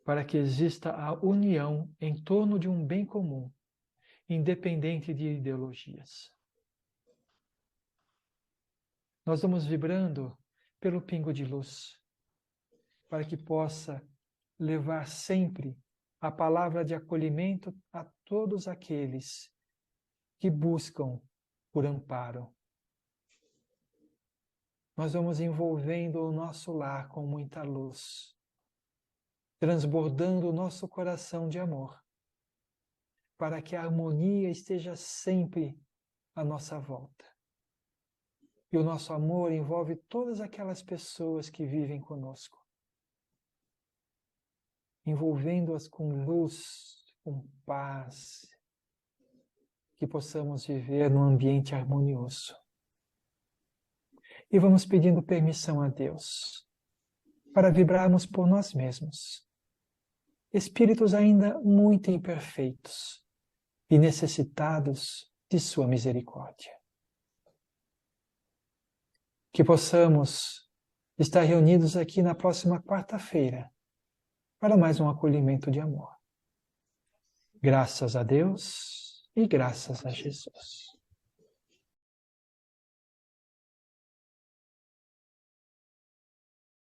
para que exista a união em torno de um bem comum, independente de ideologias. Nós vamos vibrando pelo pingo de luz, para que possa levar sempre a palavra de acolhimento a todos aqueles que buscam por amparo. Nós vamos envolvendo o nosso lar com muita luz, transbordando o nosso coração de amor, para que a harmonia esteja sempre à nossa volta. E o nosso amor envolve todas aquelas pessoas que vivem conosco. envolvendo-as com luz, com paz, que possamos viver num ambiente harmonioso. E vamos pedindo permissão a Deus para vibrarmos por nós mesmos, espíritos ainda muito imperfeitos e necessitados de sua misericórdia. Que possamos estar reunidos aqui na próxima quarta-feira para mais um acolhimento de amor. Graças a Deus e graças a Jesus.